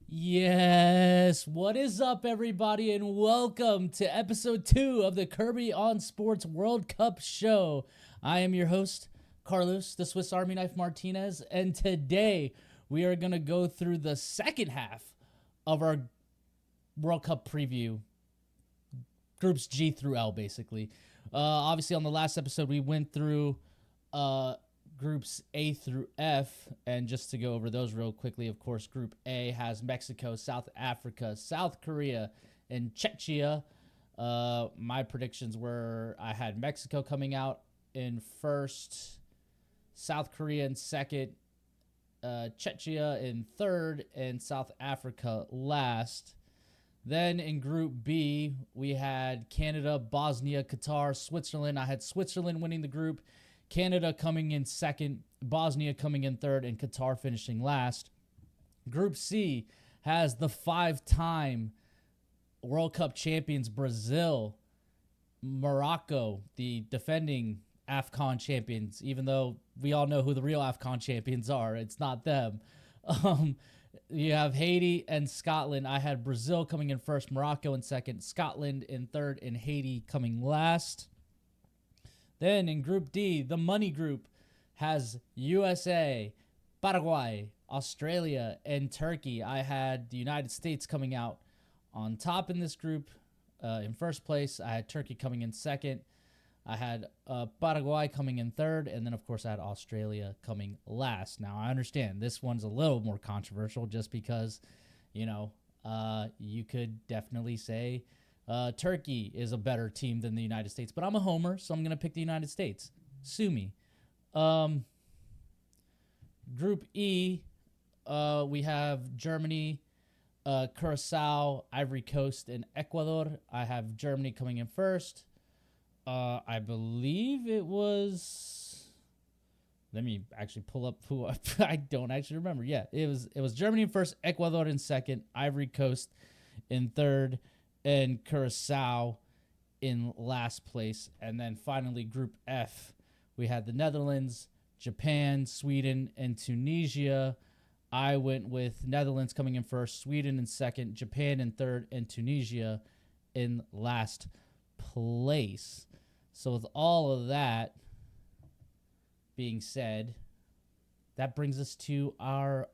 Yes, what is up, everybody, and welcome to episode 2 of the Kirby on Sports World Cup show. I am your host, Carlos, the Swiss Army Knife Martinez, and today we are going to go through the second half of our World Cup preview, groups G through L, basically. Obviously, on the last episode, we went through groups A through F, and just to go over those real quickly, of course, Group A has Mexico, South Africa, South Korea, and Czechia. My predictions were I had Mexico coming out in first, South Korea in second, Czechia in third, and South Africa last. Then in Group B, we had Canada, Bosnia, Qatar, Switzerland. I had Switzerland winning the group, Canada coming in second, Bosnia coming in third, and Qatar finishing last. Group C has the 5-time World Cup champions Brazil, Morocco, the defending AFCON champions, even though we all know who the real AFCON champions are. It's not them. You have Haiti and Scotland. I had Brazil coming in first, Morocco in second, Scotland in third, and Haiti coming last. Then in Group D, the money group has USA, Paraguay, Australia, and Turkey. I had the United States coming out on top in this group. In first place, I had Turkey coming in second. I had Paraguay coming in third, and then, of course, I had Australia coming last. Now, I understand this one's a little more controversial just because, you could definitely say Turkey is a better team than the United States, but I'm a homer, so I'm going to pick the United States. Sue me. Group E, we have Germany, Curacao, Ivory Coast, and Ecuador. I have Germany coming in first. I believe it was. Let me actually pull up who I don't actually remember. Yeah, it was Germany in first, Ecuador in second, Ivory Coast in third, and Curacao in last place. And then finally, Group F, we had the Netherlands, Japan, Sweden, and Tunisia. I went with Netherlands coming in first, Sweden in second, Japan in third, and Tunisia in last place. So with all of that being said, that brings us to our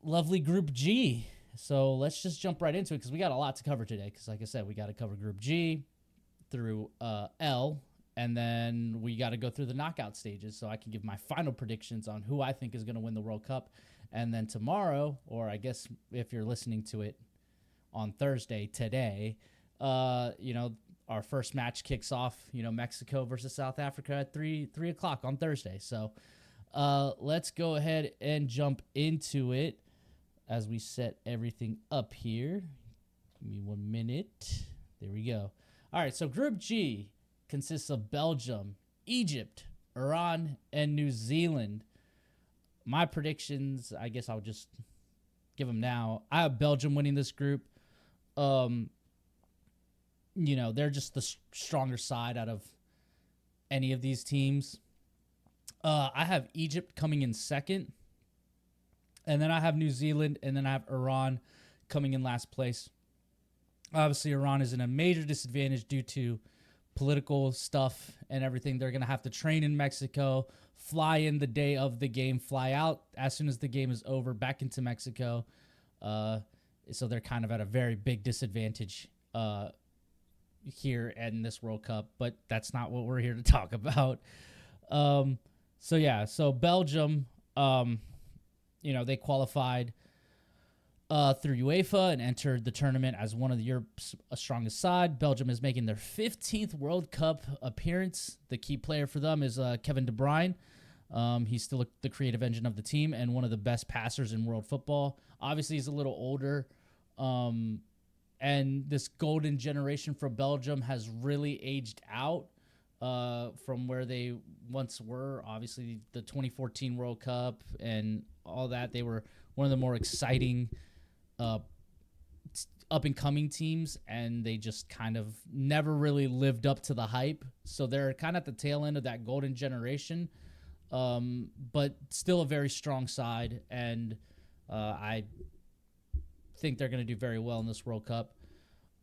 lovely Group G. So let's just jump right into it because we got a lot to cover today. Because like I said, we got to cover Group G through L, and then we got to go through the knockout stages so I can give my final predictions on who I think is going to win the World Cup. And then tomorrow, or I guess if you're listening to it on Thursday, today, our first match kicks off, Mexico versus South Africa at 3 o'clock on Thursday. So let's go ahead and jump into it as we set everything up here. Give me 1 minute. There we go. All right, so Group G consists of Belgium, Egypt, Iran, and New Zealand. My predictions, I guess I'll just give them now. I have Belgium winning this group. They're just the stronger side out of any of these teams. I have Egypt coming in second. And then I have New Zealand. And then I have Iran coming in last place. Obviously, Iran is in a major disadvantage due to political stuff and everything. They're going to have to train in Mexico, fly in the day of the game, fly out as soon as the game is over, back into Mexico. So they're kind of at a very big disadvantage here in this World Cup, but that's not what we're here to talk about. So Belgium, they qualified through UEFA and entered the tournament as one of Europe's strongest side. Belgium is making their 15th World Cup appearance. The key player for them is Kevin De Bruyne. He's still the creative engine of the team and one of the best passers in world football. Obviously, he's a little older. And this golden generation for Belgium has really aged out from where they once were. Obviously, the 2014 World Cup and all that, they were one of the more exciting up-and-coming teams, and they just kind of never really lived up to the hype. So they're kind of at the tail end of that golden generation, but still a very strong side. And I think they're going to do very well in this World Cup.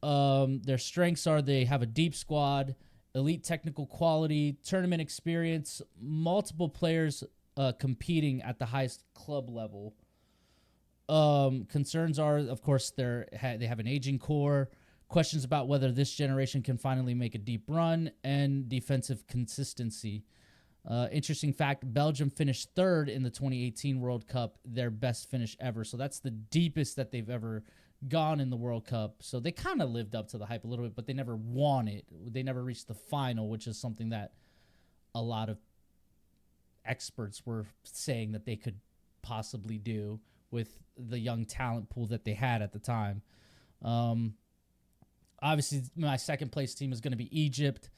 Their strengths are they have a deep squad, elite technical quality, tournament experience, multiple players competing at the highest club level. Concerns are, of course, they have an aging core, questions about whether this generation can finally make a deep run, and defensive consistency. Interesting fact, Belgium finished third in the 2018 World Cup, their best finish ever. So that's the deepest that they've ever gone in the World Cup. So they kind of lived up to the hype a little bit, but they never won it. They never reached the final, which is something that a lot of experts were saying that they could possibly do with the young talent pool that they had at the time. Obviously, my second place team is going to be Egypt.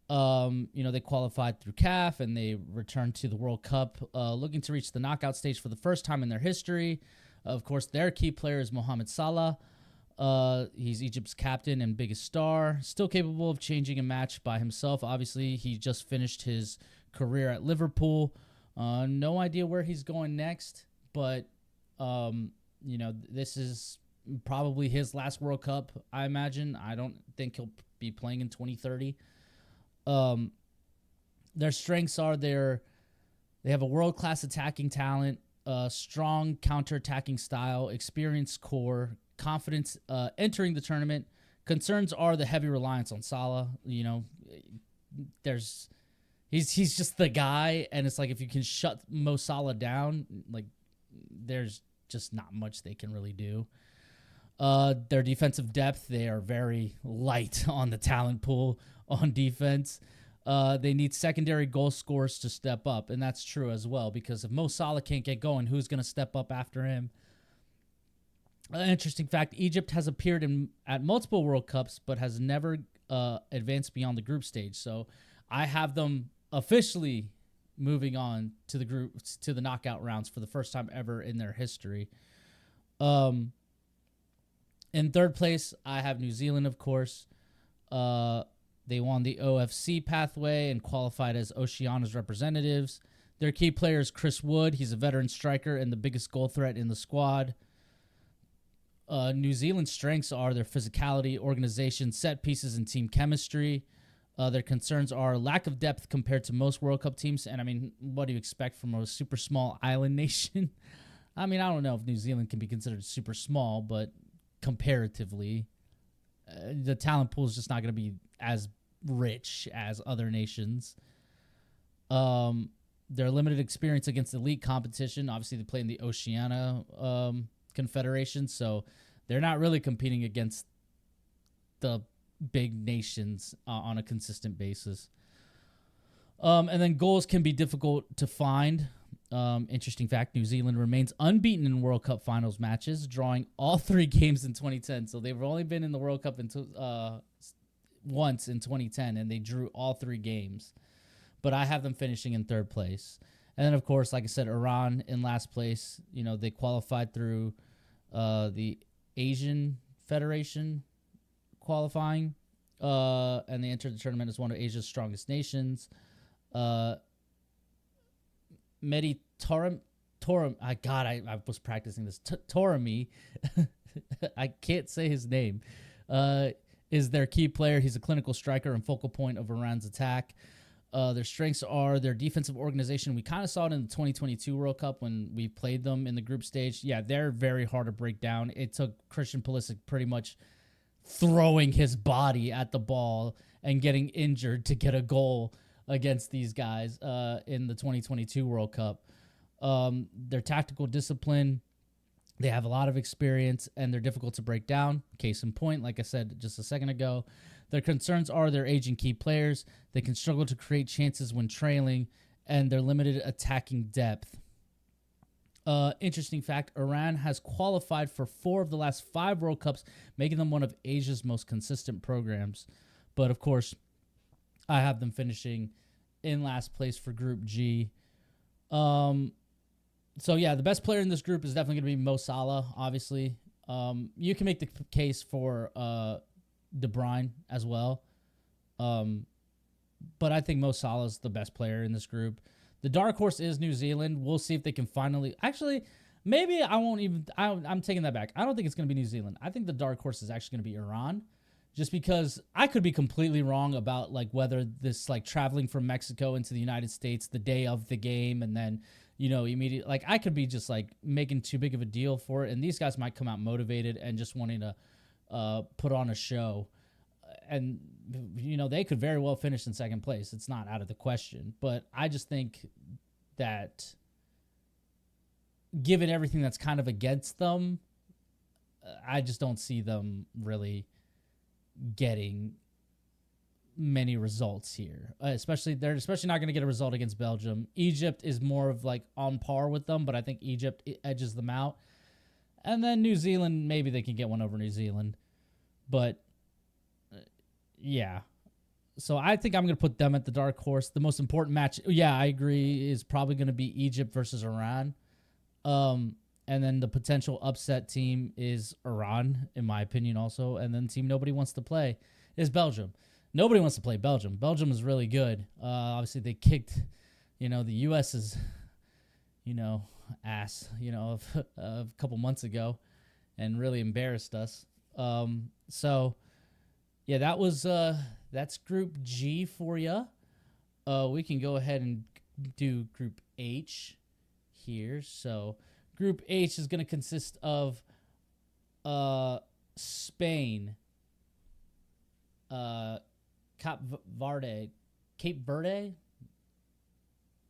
They qualified through CAF and they returned to the World Cup, looking to reach the knockout stage for the first time in their history. Of course, their key player is Mohamed Salah. He's Egypt's captain and biggest star, still capable of changing a match by himself. Obviously, he just finished his career at Liverpool. No idea where he's going next, but this is probably his last World Cup, I imagine. I don't think he'll be playing in 2030. Their strengths are they have a world-class attacking talent, strong counter-attacking style, experienced core, confidence entering the tournament. Concerns are the heavy reliance on Salah. He's just the guy, and it's like if you can shut Mo Salah down, like there's just not much they can really do. Their defensive depth, they are very light on the talent pool on defense. They need secondary goal scorers to step up, and that's true as well, because if Mo Salah can't get going, who's going to step up after him? Interesting fact, Egypt has appeared at multiple World Cups, but has never advanced beyond the group stage. So I have them officially moving on to the knockout rounds for the first time ever in their history. In third place, I have New Zealand, of course. They won the OFC pathway and qualified as Oceania's representatives. Their key player is Chris Wood. He's a veteran striker and the biggest goal threat in the squad. New Zealand's strengths are their physicality, organization, set pieces, and team chemistry. Their concerns are lack of depth compared to most World Cup teams. And, I mean, what do you expect from a super small island nation? I mean, I don't know if New Zealand can be considered super small, but comparatively, the talent pool is just not going to be as rich as other nations. Their limited experience against elite competition. Obviously, they play in the Oceania Confederation, so they're not really competing against the big nations on a consistent basis. And then goals can be difficult to find. Interesting fact, New Zealand remains unbeaten in World Cup finals matches, drawing all 3 games in 2010. So they've only been in the World Cup once in 2010, and they drew all 3 games. But I have them finishing in third place. And then, of course, like I said, Iran in last place. They qualified through the Asian Federation qualifying, and they entered the tournament as one of Asia's strongest nations. Mehdi I was practicing this. Torami, I can't say his name, is their key player. He's a clinical striker and focal point of Iran's attack. Their strengths are their defensive organization. We kind of saw it in the 2022 World Cup when we played them in the group stage. Yeah, they're very hard to break down. It took Christian Pulisic pretty much throwing his body at the ball and getting injured to get a goal against these guys in the 2022 World Cup. Their tactical discipline, they have a lot of experience, and they're difficult to break down. Case in point, like I said just a second ago, their concerns are their aging key players. They can struggle to create chances when trailing, and their limited attacking depth. Interesting fact, Iran has qualified for 4 of the last 5 World Cups, making them one of Asia's most consistent programs. But, of course, I have them finishing in last place for Group G. The best player in this group is definitely going to be Mo Salah, obviously. You can make the case for De Bruyne as well. But I think Mo Salah is the best player in this group. The dark horse is New Zealand. We'll see if they can finally... Actually, maybe I won't even. I'm taking that back. I don't think it's going to be New Zealand. I think the dark horse is actually going to be Iran, just because I could be completely wrong about like whether this like traveling from Mexico into the United States the day of the game and then immediately like I could be just like making too big of a deal for it, and these guys might come out motivated and just wanting to put on a show, and they could very well finish in second place. It's not out of the question, but I just think that given everything that's kind of against them, I just don't see them really getting many results here. They're especially not going to get a result against Belgium. Egypt is more of like on par with them, but I think Egypt edges them out. And then New Zealand, maybe they can get one over New Zealand. But yeah. So I think I'm going to put them at the dark horse. The most important match, I agree, is probably going to be Egypt versus Iran. And then the potential upset team is Iran, in my opinion, also. And then the team nobody wants to play is Belgium. Nobody wants to play Belgium. Belgium is really good. Obviously, they kicked, the U.S.'s, ass, a couple months ago and really embarrassed us. That's Group G for you. We can go ahead and do Group H here. So Group H is going to consist of Spain, Cape Verde,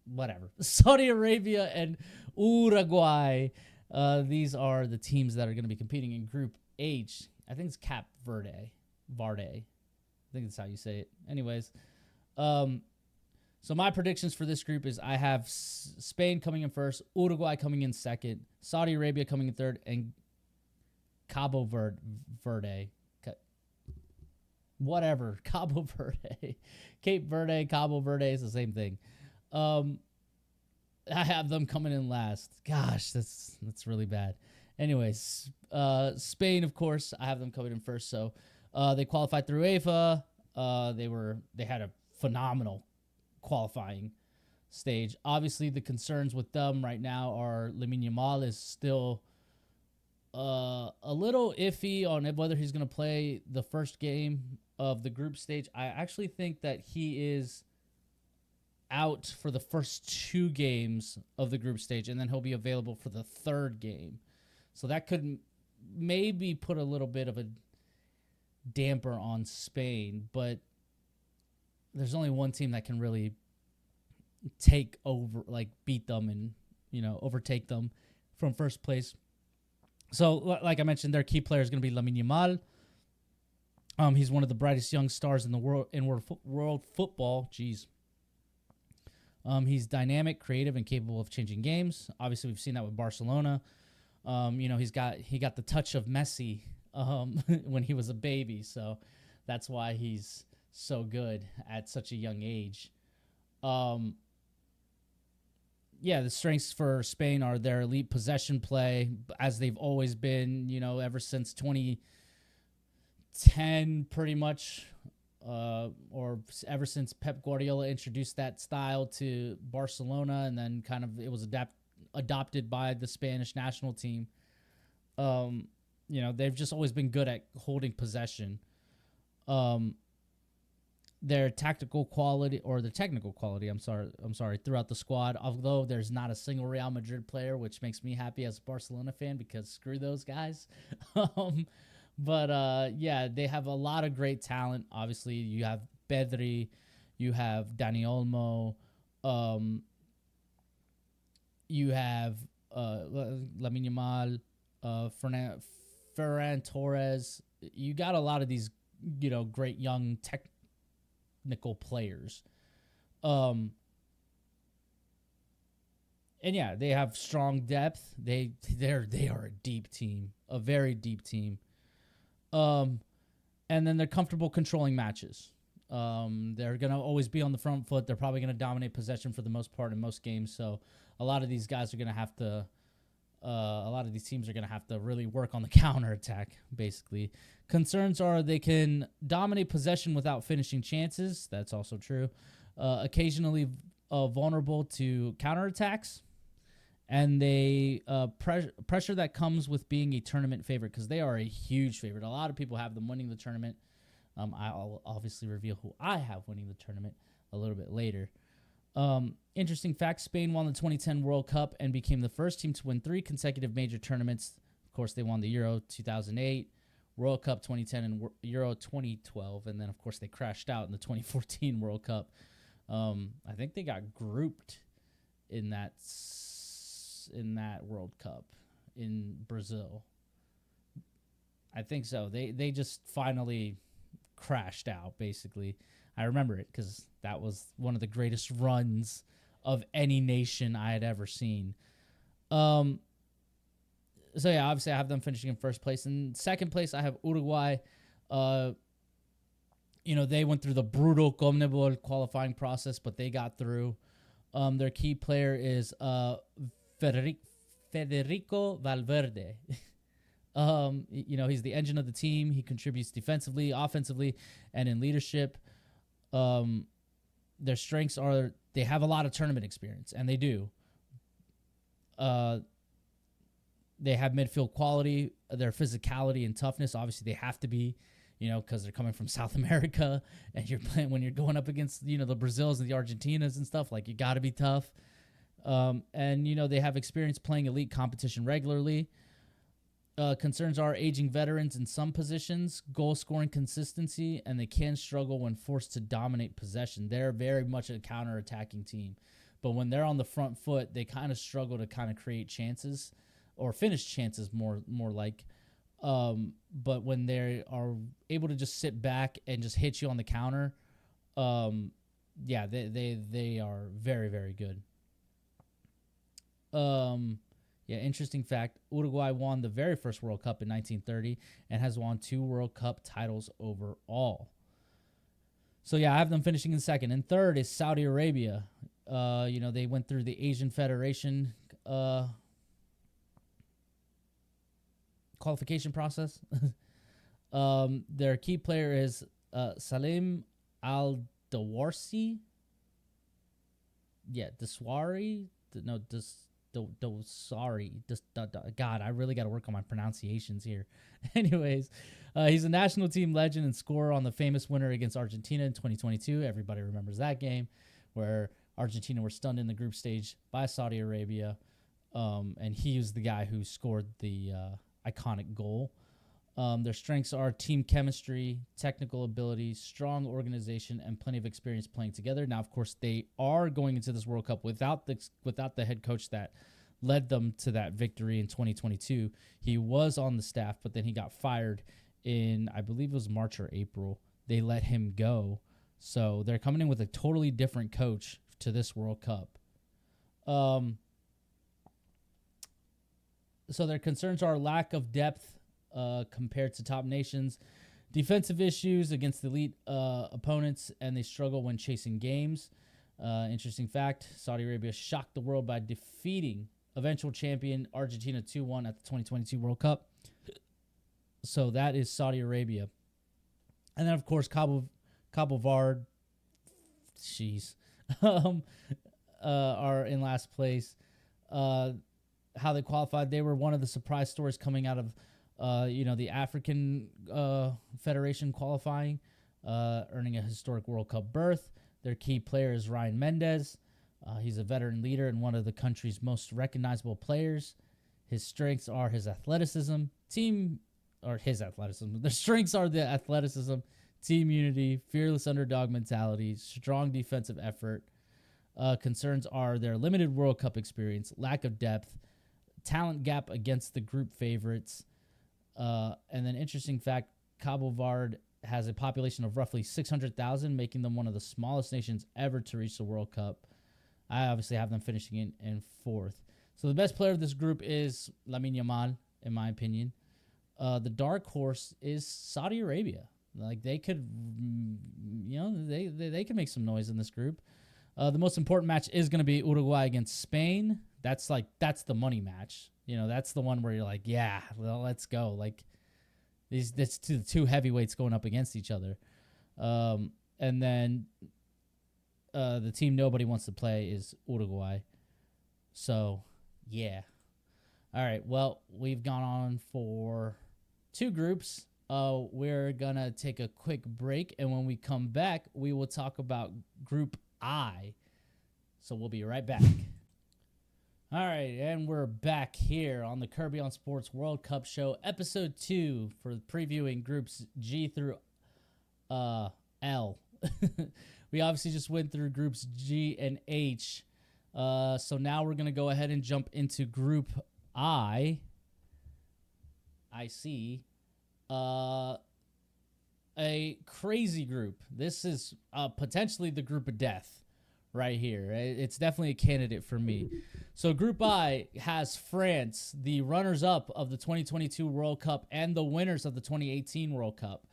whatever, Saudi Arabia, and Uruguay. These are the teams that are going to be competing in Group H. I think it's Cape Verde. I think that's how you say it. Anyways, so my predictions for this group is I have Spain coming in first, Uruguay coming in second, Saudi Arabia coming in third, and Cabo Verde. Whatever, Cabo Verde. Cape Verde, Cabo Verde is the same thing. I have them coming in last. Gosh, that's really bad. Anyways, Spain, of course, I have them coming in first. So they qualified through UEFA. They had a phenomenal qualifying stage. Obviously, the concerns with them right now are Lamine Yamal is still a little iffy on whether he's going to play the first game of the group stage. I actually think that he is out for the first 2 games of the group stage, and then he'll be available for the third game. So that could maybe put a little bit of a damper on Spain, but there's only one team that can really take over, like beat them and, overtake them from first place. So, like I mentioned, their key player is going to be Lamine Yamal. He's one of the brightest young stars in the world football. Jeez. He's dynamic, creative, and capable of changing games. Obviously, we've seen that with Barcelona. He got the touch of Messi when he was a baby, so that's why he's so good at such a young age. The strengths for Spain are their elite possession play, as they've always been, ever since 2010, pretty much, or ever since Pep Guardiola introduced that style to Barcelona, and then kind of it was adopted by the Spanish national team. They've just always been good at holding possession. Their technical quality, I'm sorry, throughout the squad, although there's not a single Real Madrid player, which makes me happy as a Barcelona fan because screw those guys. But they have a lot of great talent. Obviously, you have Pedri, you have Dani Olmo, you have Lamine Yamal, Ferran Torres. You got a lot of these, great young technical players. And they have strong depth. They are a deep team, a very deep team. And then they're comfortable controlling matches. They're going to always be on the front foot. They're probably going to dominate possession for the most part in most games. So a lot of these guys are going to have to, a lot of these teams are going to have to really work on the counterattack, basically. Concerns are they can dominate possession without finishing chances. That's also true. Occasionally vulnerable to counterattacks. and they pressure that comes with being a tournament favorite, because they are a huge favorite. A lot of people have them winning the tournament. I'll obviously reveal who I have winning the tournament a little bit later. Interesting fact, Spain won the 2010 World Cup and became the first team to win 3 consecutive major tournaments. Of course, they won the Euro 2008, World Cup 2010, and Euro 2012. And then, of course, they crashed out in the 2014 World Cup. I think they got grouped in that World Cup in Brazil. I think so. They just finally crashed out, basically. I remember it because that was one of the greatest runs of any nation I had ever seen. So yeah, obviously I have them finishing in first place. In second place, I have Uruguay. They went through the brutal CONMEBOL qualifying process, but they got through. Their key player is Federico Valverde. He's the engine of the team. He contributes defensively, offensively, and in leadership. Their strengths are they have a lot of tournament experience, and they do. They have midfield quality, their physicality and toughness. Obviously, they have to be, because they're coming from South America, and you're playing when you're going up against, the Brazils and the Argentinas and stuff. Like, you got to be tough. They have experience playing elite competition regularly. Concerns are aging veterans in some positions, goal-scoring consistency, and they can struggle when forced to dominate possession. They're very much a counter-attacking team. But when they're on the front foot, they kind of struggle to kind of create chances or finish chances more like. But when they are able to just sit back and just hit you on the counter, they are very, very good. Interesting fact, Uruguay won the very first World Cup in 1930 and has won 2 World Cup titles overall. So, I have them finishing in second. And third is Saudi Arabia. They went through the Asian Federation qualification process. Their key player is Salim Al-Dawarsi. Dosari. God, I really got to work on my pronunciations here. Anyways, he's a national team legend and scorer on the famous winner against Argentina in 2022. Everybody remembers that game where Argentina were stunned in the group stage by Saudi Arabia. And he was the guy who scored the iconic goal. Their strengths are team chemistry, technical ability, strong organization, and plenty of experience playing together. Now, of course, they are going into this World Cup without the head coach that led them to that victory in 2022. He was on the staff, but then he got fired in, I believe it was March or April. They let him go. So they're coming in with a totally different coach to this World Cup. So their concerns are lack of depth compared to top nations, defensive issues against elite opponents, and they struggle when chasing games. Interesting fact, Saudi Arabia shocked the world by defeating eventual champion Argentina 2-1 at the 2022 World Cup. So that is Saudi Arabia. And then, of course, Cabo Verde, are in last place. How they qualified, they were one of the surprise stories coming out of the African Federation qualifying, earning a historic World Cup berth. Their key player is Ryan Mendes. He's a veteran leader and one of the country's most recognizable players. His strengths are his athleticism. Their strengths are the athleticism, team unity, fearless underdog mentality, strong defensive effort. Concerns are their limited World Cup experience, lack of depth, talent gap against the group favorites. And then interesting fact, Cabo Verde has a population of roughly 600,000, making them one of the smallest nations ever to reach the World Cup. I obviously have them finishing in fourth. So the best player of this group is Lamine Yamal, in my opinion. The dark horse is Saudi Arabia. Like, they could, they could make some noise in this group. The most important match is going to be Uruguay against Spain. That's the money match. That's the one where you're like, yeah, well, let's go. Like, that's two heavyweights going up against each other. And then the team nobody wants to play is Uruguay. So Yeah. All right. Well, we've gone on for 2 groups. We're going to take a quick break. And when we come back, we will talk about Group I. So we'll be right back. All right. And we're back here on the Kirby on Sports World Cup Show, Episode 2 for previewing Groups G through L. We obviously just went through Groups G and H. So now we're going to go ahead and jump into Group I see a crazy group. This is potentially the group of death right here. It's definitely a candidate for me. So Group I has France, the runners-up of the 2022 World Cup and the winners of the 2018 World Cup.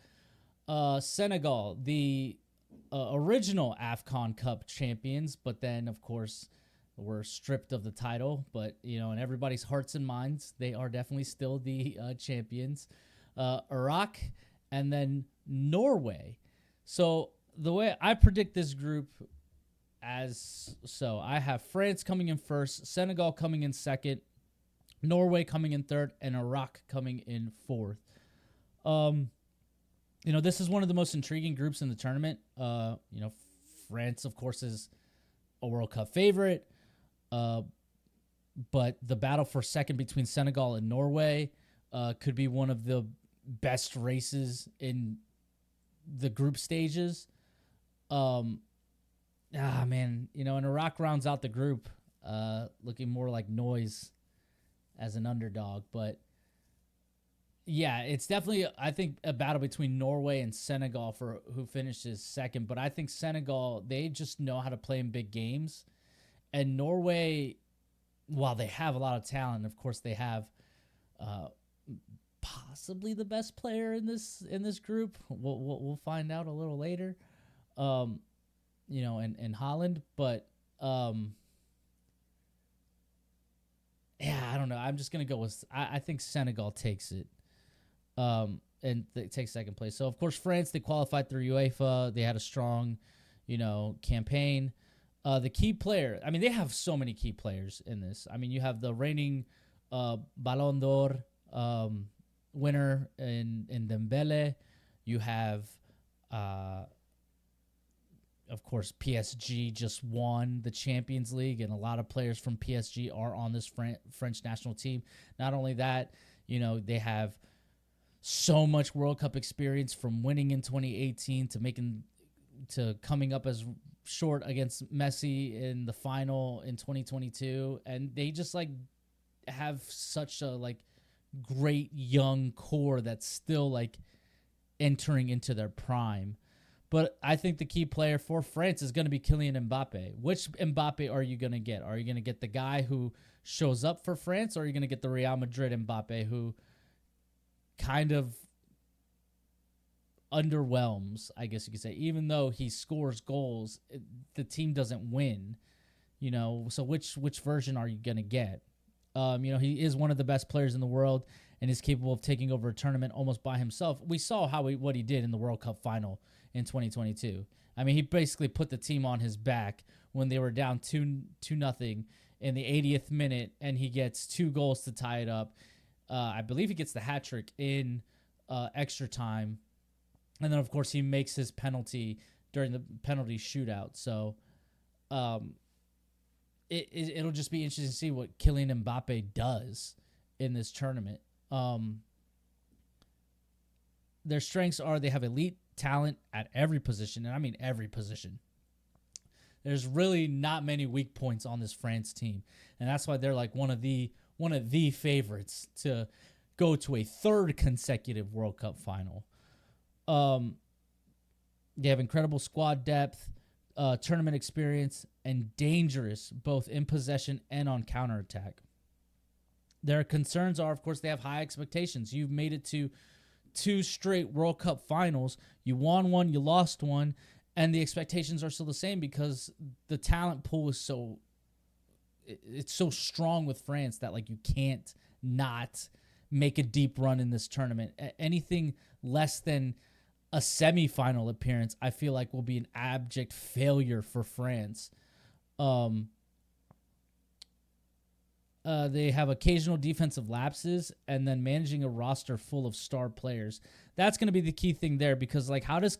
Senegal, the original AFCON Cup champions, but then, of course, were stripped of the title, but in everybody's hearts and minds, they are definitely still the champions. Iraq, and then Norway. So the way I predict this group, I have France coming in first, Senegal coming in second, Norway coming in third, and Iraq coming in fourth. This is one of the most intriguing groups in the tournament. France, of course, is a World Cup favorite. But the battle for second between Senegal and Norway could be one of the best races in the group stages. And Iraq rounds out the group, looking more like noise as an underdog. But yeah, it's definitely, I think, a battle between Norway and Senegal for who finishes second. But I think Senegal, they just know how to play in big games. And Norway, while they have a lot of talent, of course they have possibly the best player in this group. We'll find out a little later, in Holland. But I don't know. I'm just gonna go with. I think Senegal takes it, and they take second place. So of course France, they qualified through UEFA. They had a strong, campaign. The key player, they have so many key players in this. You have the reigning Ballon d'Or winner in Dembele. You have, of course, PSG just won the Champions League, and a lot of players from PSG are on this French national team. Not only that, they have so much World Cup experience from winning in 2018 to coming up as short against Messi in the final in 2022, and they just have such a great young core that's still entering into their prime. But I think the key player for France is going to be Kylian Mbappe. Which Mbappe are you going to get? Are you going to get the guy who shows up for France, or are you going to get the Real Madrid Mbappe who kind of underwhelms, I guess you could say? Even though he scores goals, the team doesn't win. So which version are you going to get? He is one of the best players in the world and is capable of taking over a tournament almost by himself. We saw what he did in the World Cup final in 2022. He basically put the team on his back when they were down 2-0 in the 80th minute, and he gets 2 goals to tie it up. I believe he gets the hat trick in extra time. And then, of course, he makes his penalty during the penalty shootout. So it'll just be interesting to see what Kylian Mbappe does in this tournament. Their strengths are they have elite talent at every position, and I mean every position. There's really not many weak points on this France team, and that's why they're one of the favorites to go to a 3rd consecutive World Cup final. They have incredible squad depth, tournament experience, and dangerous both in possession and on counterattack. Their concerns are, of course, they have high expectations. You've made it to 2 straight World Cup finals. You won one, you lost one, and the expectations are still the same because the talent pool is so strong with France that you can't not make a deep run in this tournament. Anything less than a semifinal appearance, I feel will be an abject failure for France. They have occasional defensive lapses, and then managing a roster full of star players. That's going to be the key thing there, because like, how does,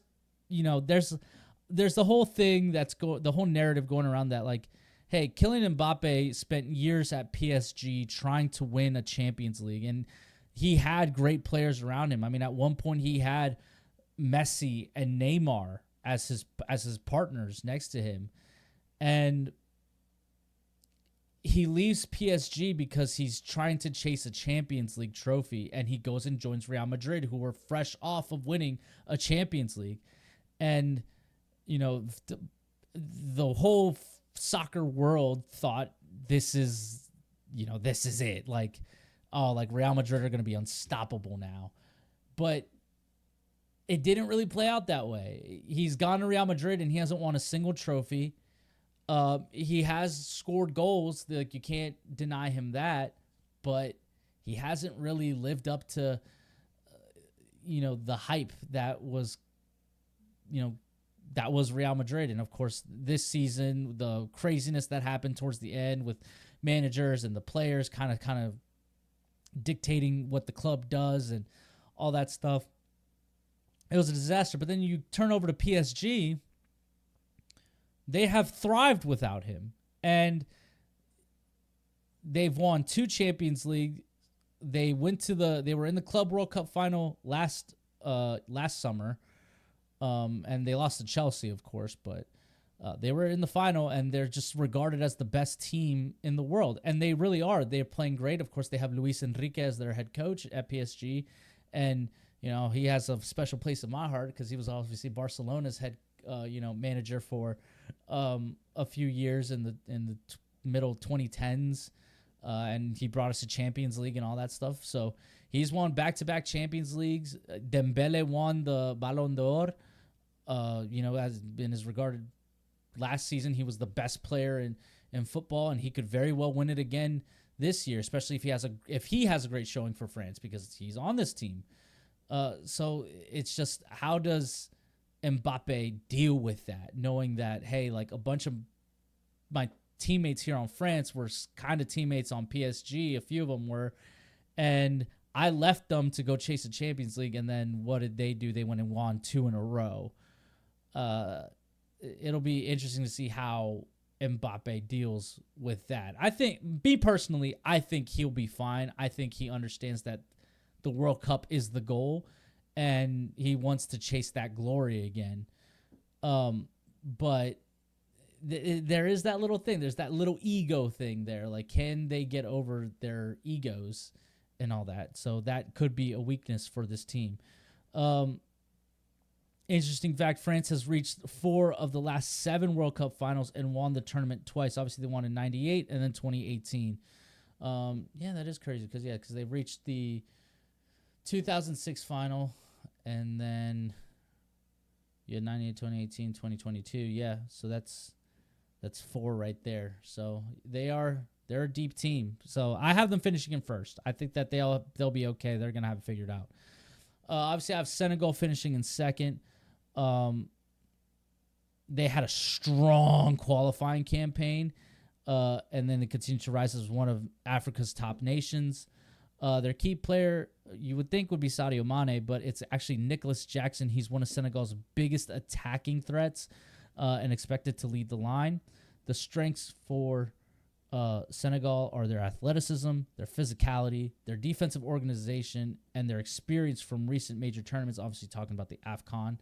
there's the whole thing the whole narrative going around that, like, hey, Kylian Mbappe spent years at PSG trying to win a Champions League, and he had great players around him. I mean, at one point he had Messi and Neymar as his partners next to him, and he leaves PSG because he's trying to chase a Champions League trophy, and he goes and joins Real Madrid, who were fresh off of winning a Champions League. And, the whole soccer world thought this is it. Like, oh, like Real Madrid are going to be unstoppable now. But it didn't really play out that way. He's gone to Real Madrid and he hasn't won a single trophy. He has scored goals. Like, you can't deny him that, but he hasn't really lived up to, the hype that was Real Madrid. And of course, this season, the craziness that happened towards the end with managers and the players kind of dictating what the club does and all that stuff. It was a disaster. But then you turn over to PSG. They have thrived without him, and they've won 2 Champions League. They were in the Club World Cup final last summer, and they lost to Chelsea, of course, but they were in the final, and they're just regarded as the best team in the world, and they really are. They're playing great. Of course, they have Luis Enrique as their head coach at PSG, and he has a special place in my heart because he was obviously Barcelona's head manager for a few years in the middle 2010s, and he brought us to Champions League and all that stuff. So he's won back-to-back Champions Leagues. Dembele won the Ballon d'Or. As in his regarded last season, he was the best player in football, and he could very well win it again this year, especially if he has a great showing for France, because he's on this team. So it's just, how does Mbappe deal with that, knowing that, hey, like, a bunch of my teammates here on France were kind of teammates on PSG, a few of them were, and I left them to go chase a Champions League, and then what did they do? They went and won 2 in a row. It'll be interesting to see how Mbappe deals with that. I think he'll be fine. I think he understands that the World Cup is the goal, and he wants to chase that glory again. But there is that little thing. There's that little ego thing there. Like, can they get over their egos and all that? So that could be a weakness for this team. Interesting fact, France has reached 4 of the last 7 World Cup finals and won the tournament twice. Obviously, they won in 98 and then 2018. That is crazy because they reached the 2006 final, and then 98, 2018, 2022. Yeah, so that's 4 right there. So they're a deep team. So I have them finishing in first. I think that they'll be okay. They're gonna have it figured out. Obviously, I have Senegal finishing in second. They had a strong qualifying campaign, and then they continued to rise as one of Africa's top nations. Their key player, you would think, would be Sadio Mane, but it's actually Nicholas Jackson. He's one of Senegal's biggest attacking threats, and expected to lead the line. The strengths for Senegal are their athleticism, their physicality, their defensive organization, and their experience from recent major tournaments, obviously talking about the AFCON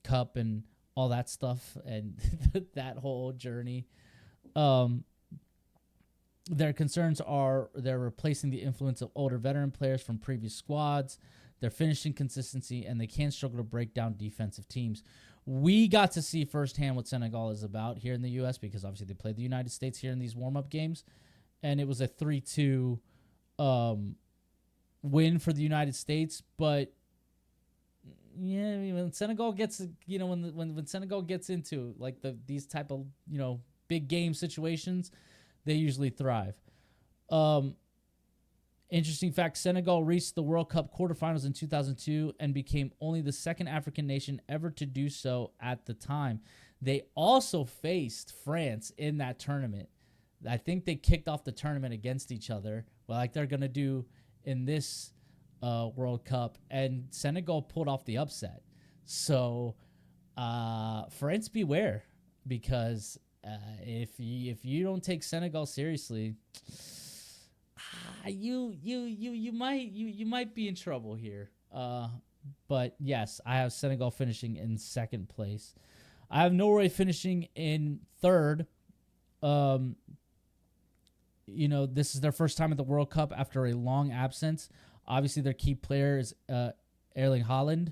Cup and all that stuff, and that whole journey. Their concerns are they're replacing the influence of older veteran players from previous squads, their finishing consistency, and they can struggle to break down defensive teams. We got to see firsthand what Senegal is about here in the U.S. because obviously they played the United States here in these warm-up games, and it was a 3-2 win for the United States. But yeah, I mean, when Senegal gets, when Senegal gets into like these type of big game situations, they usually thrive. Interesting fact, Senegal reached the World Cup quarterfinals in 2002 and became only the second African nation ever to do so at the time. They also faced France in that tournament. I think they kicked off the tournament against each other, like they're going to do in this World Cup, and Senegal pulled off the upset. So, France, beware, because if you don't take Senegal seriously, you might be in trouble here. But yes, I have Senegal finishing in second place. I have Norway finishing in third. This is their first time at the World Cup after a long absence. Obviously, their key player is Erling Haaland.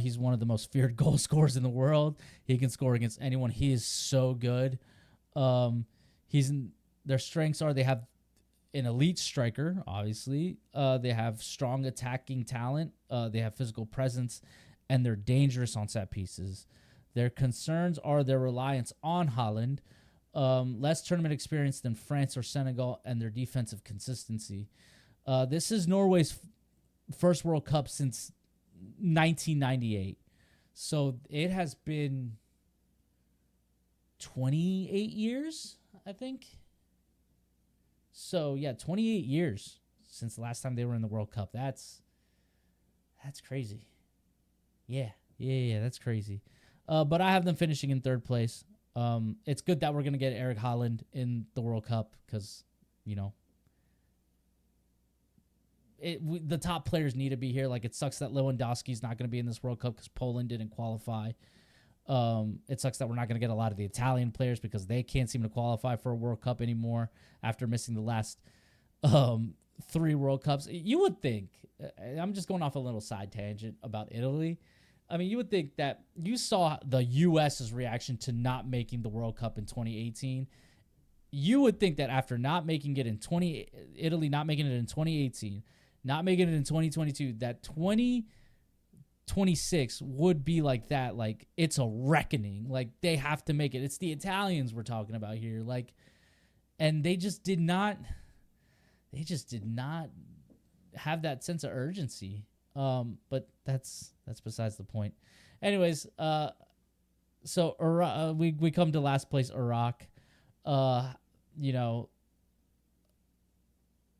He's one of the most feared goal scorers in the world. He can score against anyone. He is so good. Their strengths are they have an elite striker, obviously. They have strong attacking talent. They have physical presence, and they're dangerous on set pieces. Their concerns are their reliance on Haaland, less tournament experience than France or Senegal, and their defensive consistency. This is Norway's first World Cup since 1998. So it has been 28 years, I think. So, 28 years since the last time they were in the World Cup. That's crazy. Yeah, that's crazy. But I have them finishing in third place. It's good that we're going to get Erling Haaland in the World Cup because, the top players need to be here. Like, it sucks that Lewandowski's not going to be in this World Cup because Poland didn't qualify. It sucks that we're not going to get a lot of the Italian players because they can't seem to qualify for a World Cup anymore after missing the last 3 World Cups. You would think, I'm just going off a little side tangent about Italy. I mean, you would think that you saw the U.S.'s reaction to not making the World Cup in 2018. You would think that after not making it in Italy not making it in 2018, not making it in 2022, that 2026 would be like that. Like, it's a reckoning. Like, they have to make it. It's the Italians we're talking about here. Like, and they just did not have that sense of urgency. But that's besides the point. Anyways, so Iraq, we come to last place, Iraq.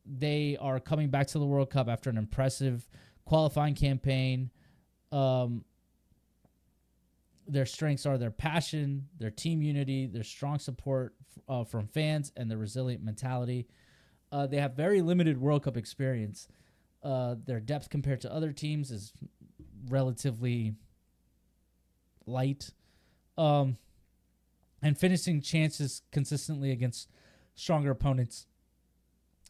They are coming back to the World Cup after an impressive qualifying campaign. Their strengths are their passion, their team unity, their strong support from fans, and their resilient mentality. They have very limited World Cup experience. Their depth compared to other teams is relatively light. And finishing chances consistently against stronger opponents,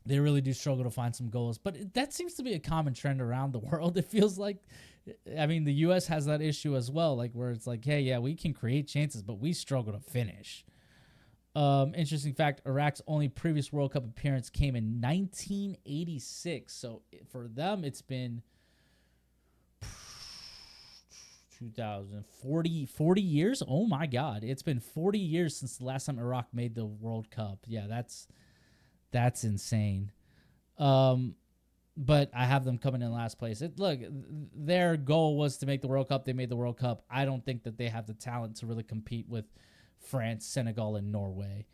they really do struggle to find some goals. But that seems to be a common trend around the world. It feels like, I mean, the U.S. has that issue as well, like where it's like, hey, yeah, we can create chances, but we struggle to finish. Interesting fact, Iraq's only previous World Cup appearance came in 1986. So for them, it's been 40 years. Oh my God. It's been 40 years since the last time Iraq made the World Cup. Yeah, that's insane. But I have them coming in last place. Look, their goal was to make the World Cup. They made the World Cup. I don't think that they have the talent to really compete with France, Senegal, and Norway.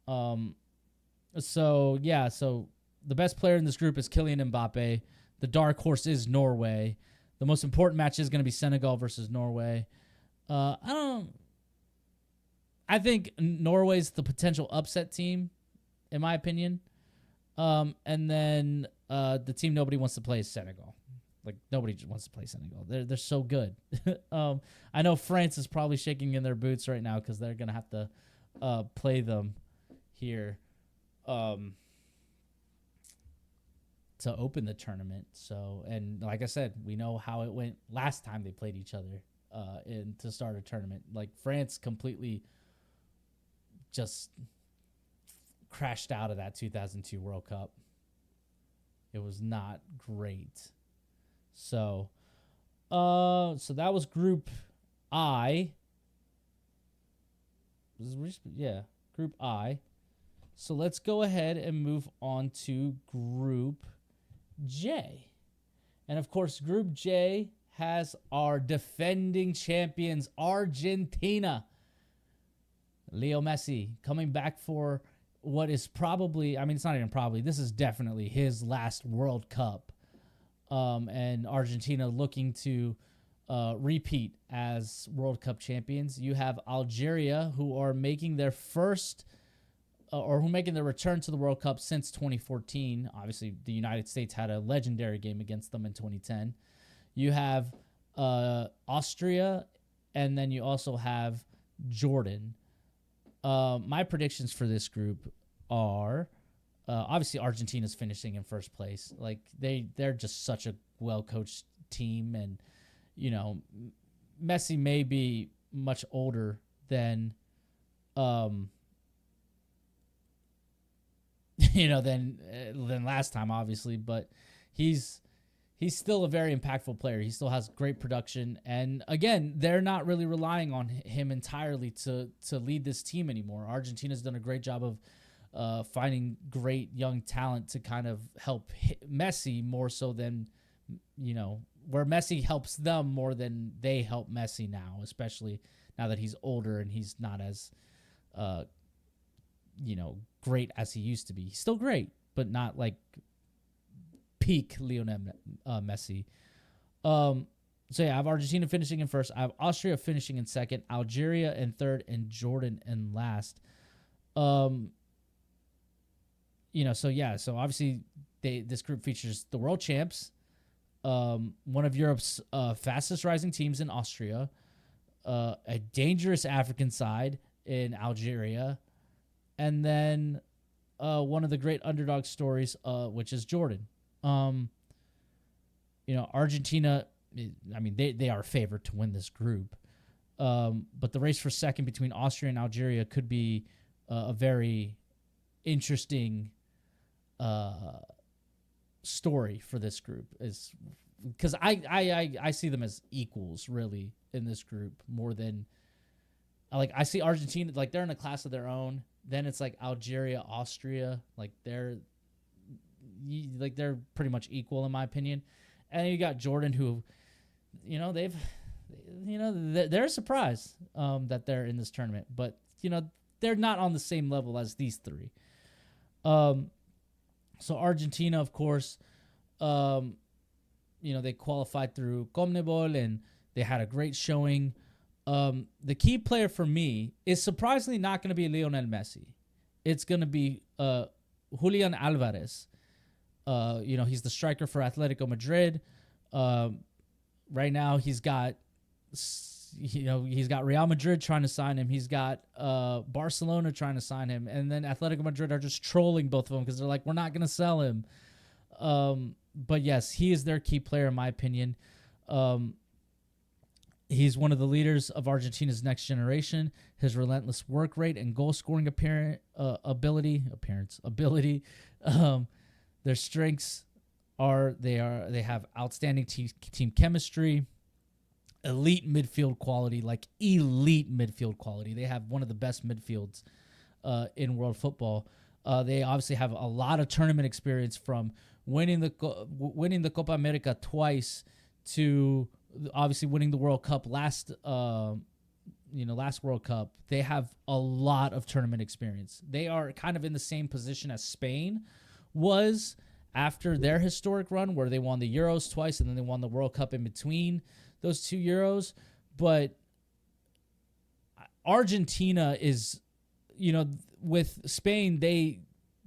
So the best player in this group is Kylian Mbappe. The dark horse is Norway. The most important match is going to be Senegal versus Norway. I think Norway's the potential upset team, in my opinion. And then the team nobody wants to play is Senegal. Like, nobody just wants to play Senegal. They're so good. I know France is probably shaking in their boots right now because they're going to have to play them here to open the tournament. So, and like I said, we know how it went last time they played each other to start a tournament. Like, France completely just crashed out of that 2002 World Cup. It was not great. So that was Group I. Group I. So let's go ahead and move on to Group J. And of course, Group J has our defending champions, Argentina. Leo Messi coming back for what is probably, I mean, it's not even probably, this is definitely his last World Cup. And Argentina looking to repeat as World Cup champions. You have Algeria, who are making their first or who are making their return to the World Cup since 2014. Obviously, the United States had a legendary game against them in 2010. You have Austria, and then you also have Jordan. My predictions for this group are obviously Argentina's finishing in first place. Like they're just such a well-coached team, and you know, Messi may be much older than than last time, obviously, but he's still a very impactful player. He still has great production, and again, they're not really relying on him entirely to lead this team anymore. Argentina's done a great job of finding great young talent to kind of help Messi more so than, where Messi helps them more than they help Messi now, especially now that he's older and he's not as, great as he used to be. He's still great, but not like peak Lionel Messi. So yeah, I have Argentina finishing in first. I have Austria finishing in second, Algeria in third, and Jordan in last. So obviously this group features the world champs, one of Europe's fastest rising teams in Austria, a dangerous African side in Algeria, and then one of the great underdog stories, which is Jordan. Argentina, I mean, they are favored to win this group. But the race for second between Austria and Algeria could be a very interesting story for this group, is because I see them as equals really in this group more than I see Argentina, like they're in a class of their own. Then it's like Algeria, Austria, like they're pretty much equal in my opinion. And you got Jordan, who, they're a surprise that they're in this tournament, but they're not on the same level as these three. So Argentina, of course, they qualified through CONMEBOL and they had a great showing. The key player for me is surprisingly not going to be Lionel Messi. It's going to be Julian Alvarez. He's the striker for Atletico Madrid. Right now he's got Real Madrid trying to sign him. He's got Barcelona trying to sign him. And then Atletico Madrid are just trolling both of them because they're like, we're not going to sell him. But yes, he is their key player in my opinion. He's one of the leaders of Argentina's next generation. His relentless work rate and goal scoring ability. Their strengths are they have outstanding team chemistry, elite midfield quality. They have one of the best midfields in world football. They obviously have a lot of tournament experience, from winning the Copa America twice to obviously winning the World Cup last World Cup. They have a lot of tournament experience. They are kind of in the same position as Spain was after their historic run, where they won the Euros twice and then they won the World Cup in between those two Euros. But Argentina is, with Spain, they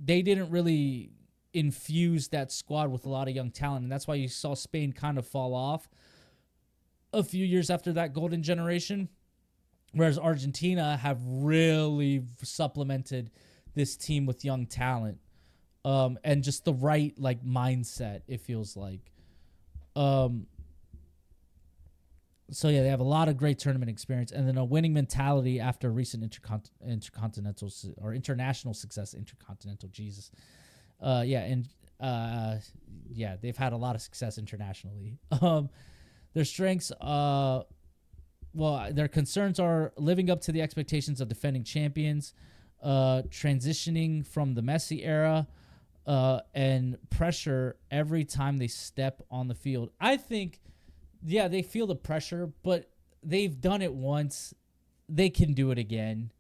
didn't really infuse that squad with a lot of young talent, and that's why you saw Spain kind of fall off a few years after that golden generation, whereas Argentina have really supplemented this team with young talent, and just the right mindset, it feels like. So yeah, they have a lot of great tournament experience, and then a winning mentality after recent international success. Jesus, they've had a lot of success internationally. Their strengths, their concerns are living up to the expectations of defending champions, transitioning from the Messi era, and pressure every time they step on the field. I think, they feel the pressure, but they've done it once. They can do it again.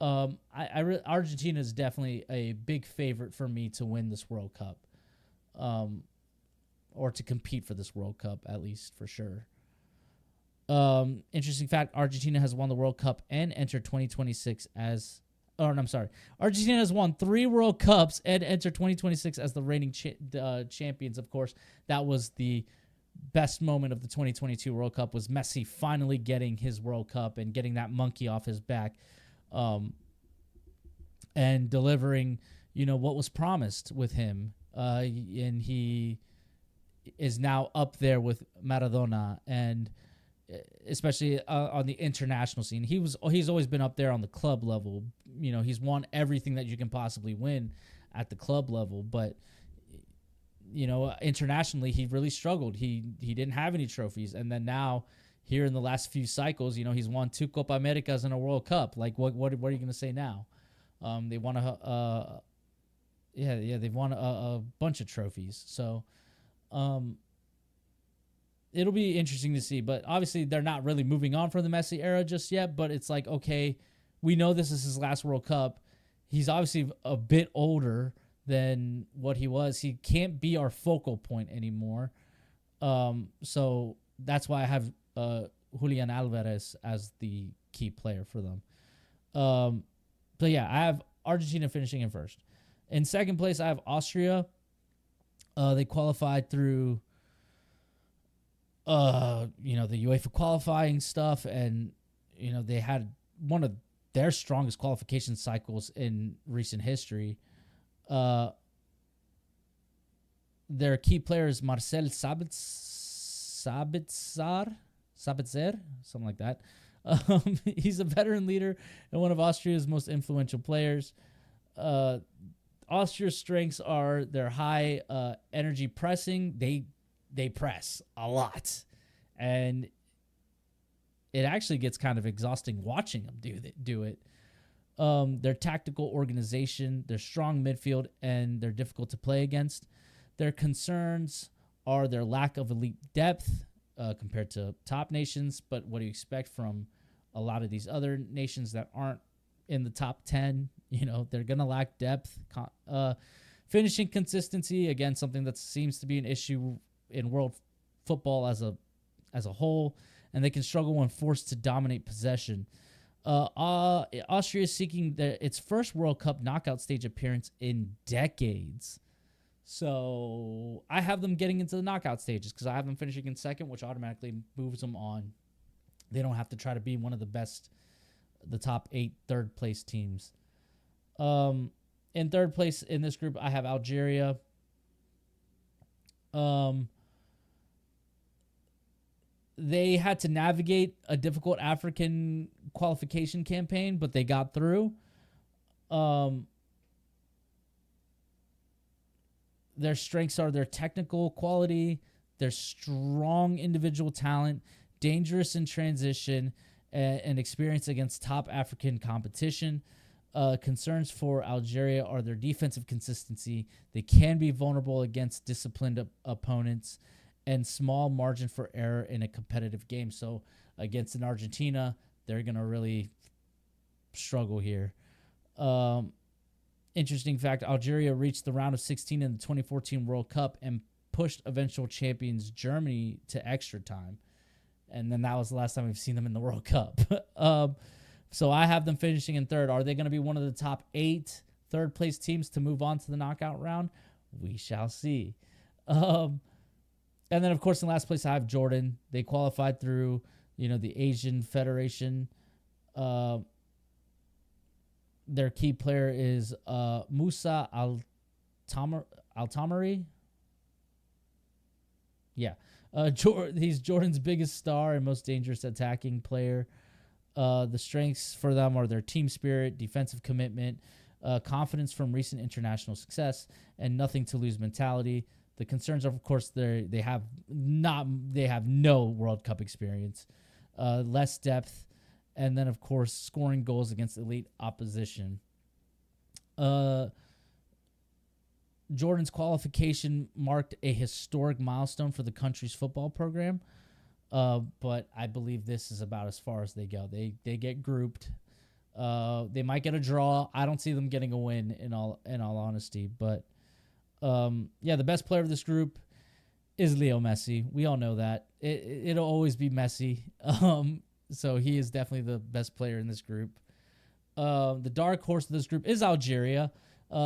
Argentina is definitely a big favorite for me to win this World Cup, or to compete for this World Cup at least for sure. Interesting fact: Argentina has won the World Cup and entered 2026 as. Oh, no, I'm sorry. Argentina has won 3 World Cups and entered 2026 as the reigning champions. Of course, that was the best moment of the 2022 World Cup, was Messi finally getting his World Cup and getting that monkey off his back, and delivering, what was promised with him. And he is now up there with Maradona, and especially on the international scene. He's always been up there on the club level. He's won everything that you can possibly win at the club level, but internationally he really struggled. He didn't have any trophies, and then now here in the last few cycles, he's won 2 Copa Americas and a World Cup. Like what are you going to say now? They won they've won a bunch of trophies. So it'll be interesting to see, but obviously they're not really moving on from the Messi era just yet. But it's like, okay, we know this is his last World Cup. He's obviously a bit older than what he was. He can't be our focal point anymore. So that's why I have Julian Alvarez as the key player for them. So yeah, I have Argentina finishing in first. In second place, I have Austria. They qualified through the UEFA qualifying stuff, and they had one of their strongest qualification cycles in recent history. Their key player is Marcel Sabitzer, something like that. He's a veteran leader and one of Austria's most influential players. Austria's strengths are their high energy pressing. They press a lot, and it actually gets kind of exhausting watching them do it. Their tactical organization, their strong midfield, and they're difficult to play against. Their concerns are their lack of elite depth compared to top nations, but what do you expect from a lot of these other nations that aren't in the top 10? They're going to lack depth. Finishing consistency, again, something that seems to be an issue in world football as a whole, and they can struggle when forced to dominate possession. Austria is seeking its first World Cup knockout stage appearance in decades. So I have them getting into the knockout stages because I have them finishing in second, which automatically moves them on. They don't have to try to be one of the top 8 third-place teams. In third place in this group, I have Algeria. They had to navigate a difficult African qualification campaign, but they got through. Their strengths are their technical quality, their strong individual talent, dangerous in transition, and experience against top African competition. Concerns for Algeria are their defensive consistency. They can be vulnerable against disciplined opponents and small margin for error in a competitive game. So against an Argentina, they're going to really struggle here. Interesting fact, Algeria reached the round of 16 in the 2014 World Cup and pushed eventual champions Germany to extra time. And then that was the last time we've seen them in the World Cup. So I have them finishing in third. Are they going to be one of the top 8 third-place teams to move on to the knockout round? We shall see. And then, of course, in last place, I have Jordan. They qualified through, the Asian Federation. Their key player is Musa Altamari. Yeah. He's Jordan's biggest star and most dangerous attacking player. The strengths for them are their team spirit, defensive commitment, confidence from recent international success, and nothing to lose mentality. The concerns are, of course, they have no World Cup experience, less depth, and then, of course, scoring goals against elite opposition. Jordan's qualification marked a historic milestone for the country's football program, but I believe this is about as far as they go. They get grouped. They might get a draw. I don't see them getting a win in all honesty. But the best player of this group is Leo Messi. We all know that. It'll always be Messi. So he is definitely the best player in this group. The dark horse of this group is Algeria,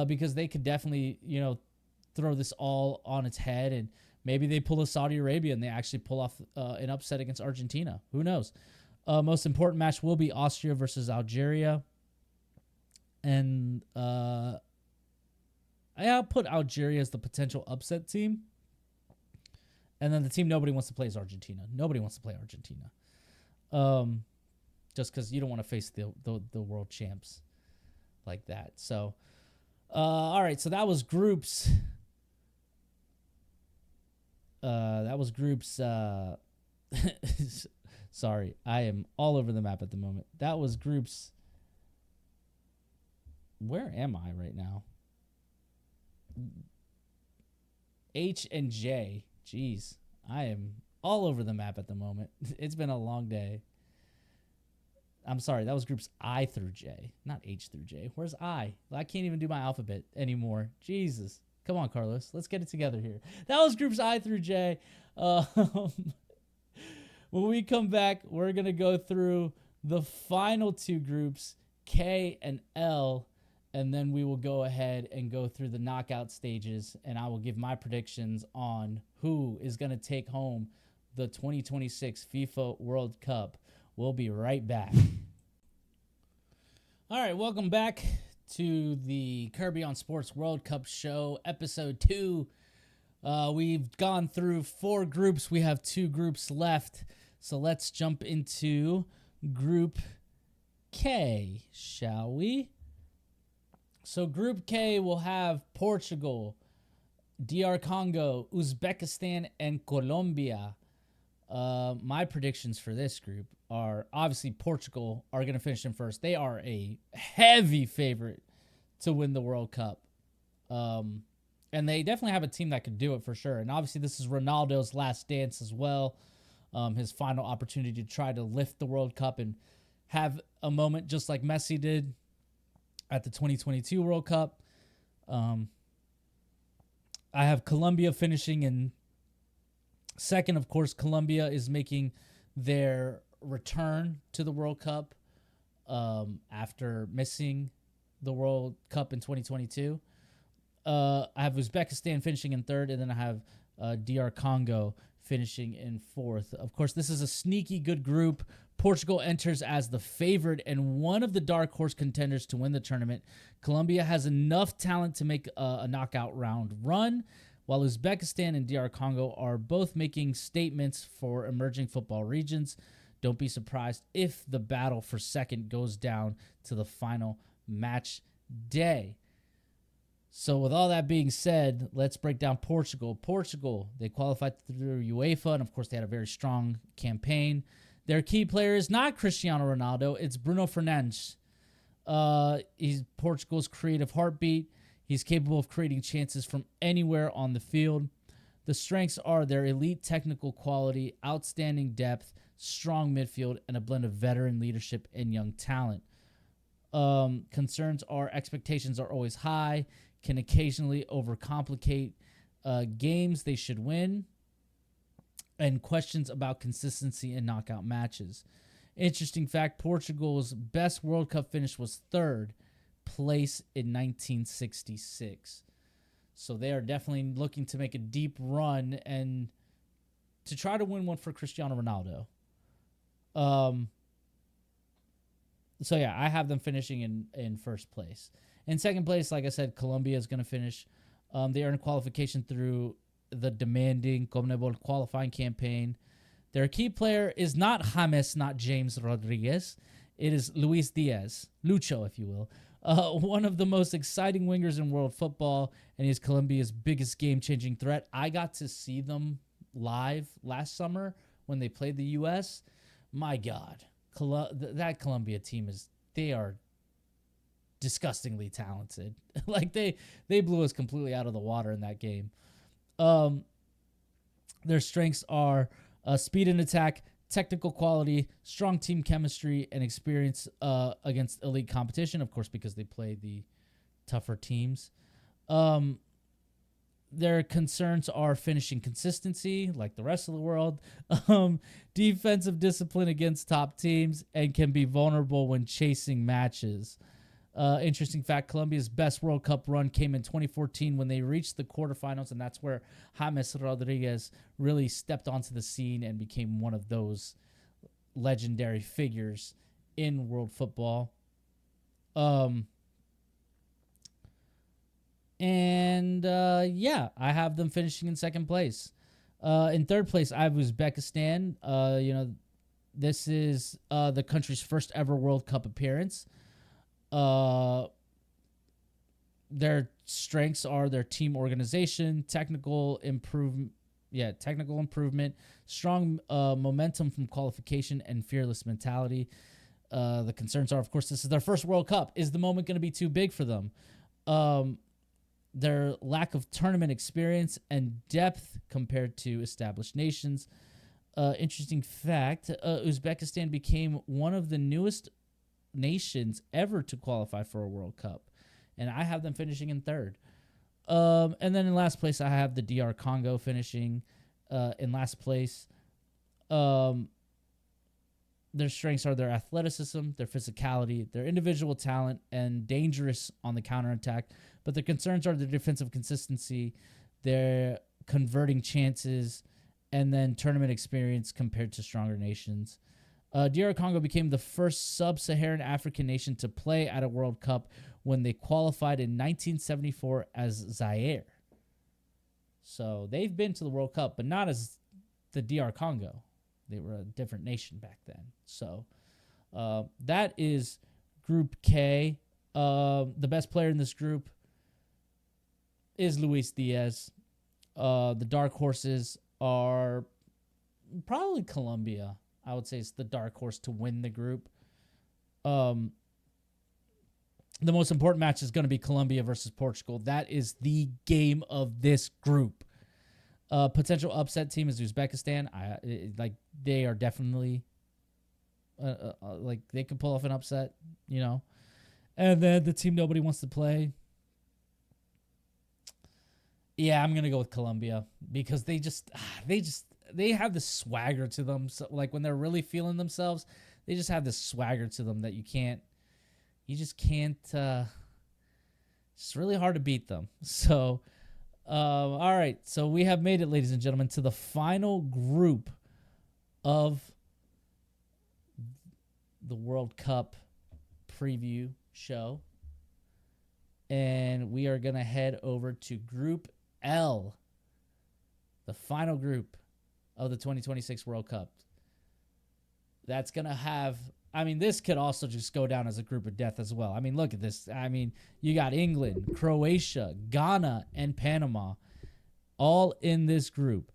because they could definitely, throw this all on its head, and maybe they pull a Saudi Arabia and they actually pull off an upset against Argentina. Who knows? Most important match will be Austria versus Algeria. And I'll put Algeria as the potential upset team. And then the team nobody wants to play is Argentina. Nobody wants to play Argentina. Just because you don't want to face the world champs like that. So, all right. So that was groups. Sorry, I am all over the map at the moment. That was groups. Where am I right now? H and J. Jeez, I am all over the map at the moment. It's been a long day. I'm sorry, that was groups I through J, not H through J. Where's I? I can't even do my alphabet anymore. Jesus. Come on, Carlos. Let's get it together here. That was groups I through J. When we come back, we're going to go through the final two groups, K and L, and then we will go ahead and go through the knockout stages, and I will give my predictions on who is going to take home the 2026 FIFA World Cup. We'll be right back. All right, welcome back to the Kirby on Sports World Cup show, episode 2. We've gone through 4 groups. We have 2 groups left. So let's jump into Group K, shall we? So Group K will have Portugal, DR Congo, Uzbekistan, and Colombia. My predictions for this group are obviously Portugal are going to finish in first. They are a heavy favorite to win the World Cup. And they definitely have a team that could do it for sure. And obviously this is Ronaldo's last dance as well. His final opportunity to try to lift the World Cup and have a moment just like Messi did at the 2022 World Cup. I have Colombia finishing in second. Of course, Colombia is making their return to the World Cup after missing the World Cup in 2022. I have Uzbekistan finishing in third, and then I have DR Congo finishing in fourth. Of course, this is a sneaky good group. Portugal enters as the favorite and one of the dark horse contenders to win the tournament. Colombia has enough talent to make a knockout round run, while Uzbekistan and DR Congo are both making statements for emerging football regions. Don't be surprised if the battle for second goes down to the final match day. So with all that being said, let's break down Portugal. Portugal, they qualified through UEFA, and of course they had a very strong campaign. Their key player is not Cristiano Ronaldo, it's Bruno Fernandes. He's Portugal's creative heartbeat. He's capable of creating chances from anywhere on the field. The strengths are their elite technical quality, outstanding depth, strong midfield, and a blend of veteran leadership and young talent. Concerns are expectations are always high, can occasionally overcomplicate games they should win, and questions about consistency in knockout matches. Interesting fact, Portugal's best World Cup finish was third place in 1966. So they are definitely looking to make a deep run and to try to win one for Cristiano Ronaldo. So yeah, I have them finishing in first place. In second place, like I said, Colombia is going to finish. They earned qualification through the demanding CONMEBOL qualifying campaign. Their key player is not James, not James Rodriguez. It is Luis Diaz, Lucho, if you will. One of the most exciting wingers in world football, and he's Colombia's biggest game-changing threat. I got to see them live last summer when they played the U.S. My God, that Colombia team they are disgustingly talented. Like they blew us completely out of the water in that game. Their strengths are speed and attack, technical quality, strong team chemistry, and experience against elite competition, of course, because they play the tougher teams. Their concerns are finishing consistency, like the rest of the world, defensive discipline against top teams, and can be vulnerable when chasing matches. Interesting fact, Colombia's best World Cup run came in 2014 when they reached the quarterfinals, and that's where James Rodriguez really stepped onto the scene and became one of those legendary figures in world football. I have them finishing in second place. In third place, I have Uzbekistan. This is the country's first ever World Cup appearance. Their strengths are their team organization, technical improvement, strong momentum from qualification, and fearless mentality. The concerns are, of course, this is their first World Cup. Is the moment going to be too big for them? Their lack of tournament experience and depth compared to established nations. Interesting fact, Uzbekistan became one of the newest nations ever to qualify for a World Cup, and I have them finishing in third. And then in last place, I have the DR Congo finishing in last place. Their strengths are their athleticism, their physicality, their individual talent, and dangerous on the counterattack. But their concerns are their defensive consistency, their converting chances, and then tournament experience compared to stronger nations. DR Congo became the first sub-Saharan African nation to play at a World Cup when they qualified in 1974 as Zaire. So they've been to the World Cup, but not as the DR Congo. They were a different nation back then. So that is Group K. The best player in this group is Luis Diaz. The dark horses are probably Colombia. I would say it's the dark horse to win the group. The most important match is going to be Colombia versus Portugal. That is the game of this group. Potential upset team is Uzbekistan. They are definitely they could pull off an upset, And then the team nobody wants to play. Yeah, I'm gonna go with Colombia because they have this swagger to them. So, like when they're really feeling themselves, they just have this swagger to them that you just can't. It's really hard to beat them. So, all right. So we have made it, ladies and gentlemen, to the final group of the World Cup preview show, and we are gonna head over to Group L, the final group of the 2026 World Cup. That's going to have, this could also just go down as a group of death as well. Look at this. You got England, Croatia, Ghana, and Panama all in this group.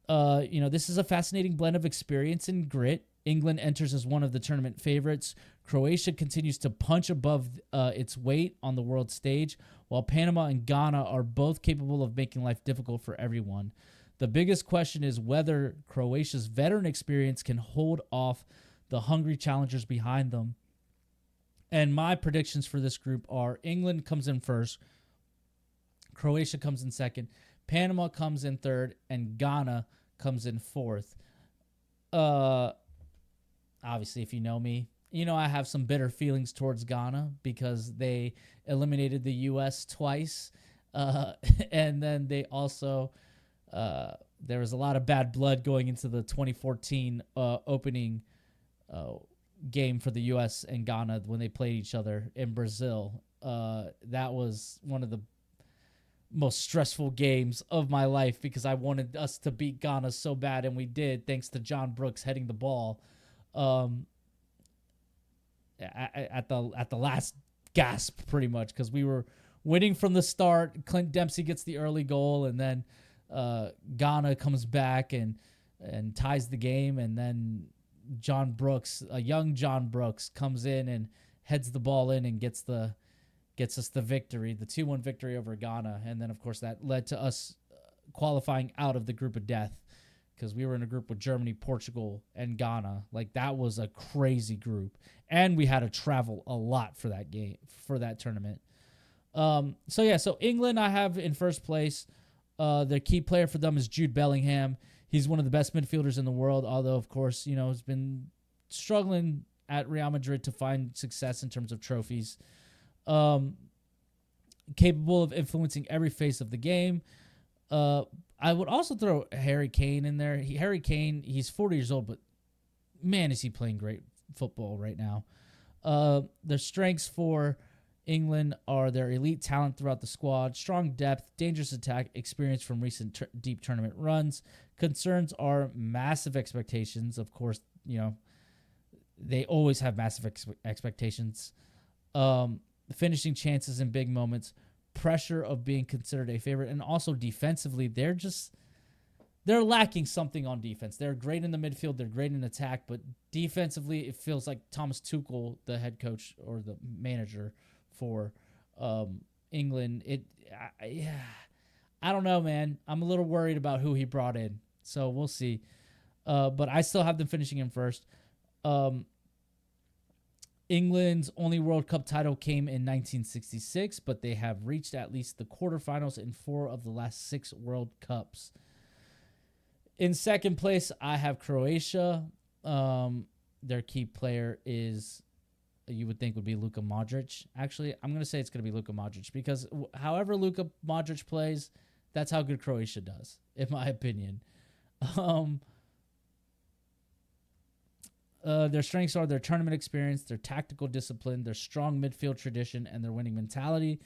This is a fascinating blend of experience and grit. England enters as one of the tournament favorites. Croatia continues to punch above its weight on the world stage, while Panama and Ghana are both capable of making life difficult for everyone. The biggest question is whether Croatia's veteran experience can hold off the hungry challengers behind them. And my predictions for this group are England comes in first, Croatia comes in second, Panama comes in third, and Ghana comes in fourth. Obviously, if you know me, I have some bitter feelings towards Ghana because they eliminated the U.S. twice. And then they also, there was a lot of bad blood going into the 2014 opening game for the U.S. and Ghana when they played each other in Brazil. That was one of the most stressful games of my life because I wanted us to beat Ghana so bad, and we did, thanks to John Brooks heading the ball. At the last gasp, pretty much, because we were winning from the start. Clint Dempsey gets the early goal, and then Ghana comes back and ties the game, and then John Brooks, a young John Brooks, comes in and heads the ball in and gets us the victory, the 2-1 victory over Ghana, and then of course that led to us qualifying out of the group of death because we were in a group with Germany, Portugal, and Ghana. Like, that was a crazy group. And we had to travel a lot for that game, for that tournament. So England I have in first place. Their key player for them is Jude Bellingham. He's one of the best midfielders in the world, although, of course, has been struggling at Real Madrid to find success in terms of trophies. Capable of influencing every phase of the game. I would also throw Harry Kane in there. Harry Kane, he's 40 years old, but man, is he playing great football right now. Their strengths for England are their elite talent throughout the squad, strong depth, dangerous attack, experience from recent deep tournament runs. Concerns are massive expectations. Of course, they always have massive expectations. Finishing chances in big moments, pressure of being considered a favorite, and also defensively, they're lacking something on defense. They're great in the midfield, they're great in attack, but defensively, it feels like Thomas Tuchel, the head coach or the manager for England, I don't know, man. I'm a little worried about who he brought in, so we'll see. But I still have them finishing in first. England's only World Cup title came in 1966, but they have reached at least the quarterfinals in 4 of the last 6 World Cups. In second place, I have Croatia. Their key player is, you would think, would be Luka Modric. Actually, I'm going to say it's going to be Luka Modric because however Luka Modric plays, that's how good Croatia does, in my opinion. Their strengths are their tournament experience, their tactical discipline, their strong midfield tradition, and their winning mentality.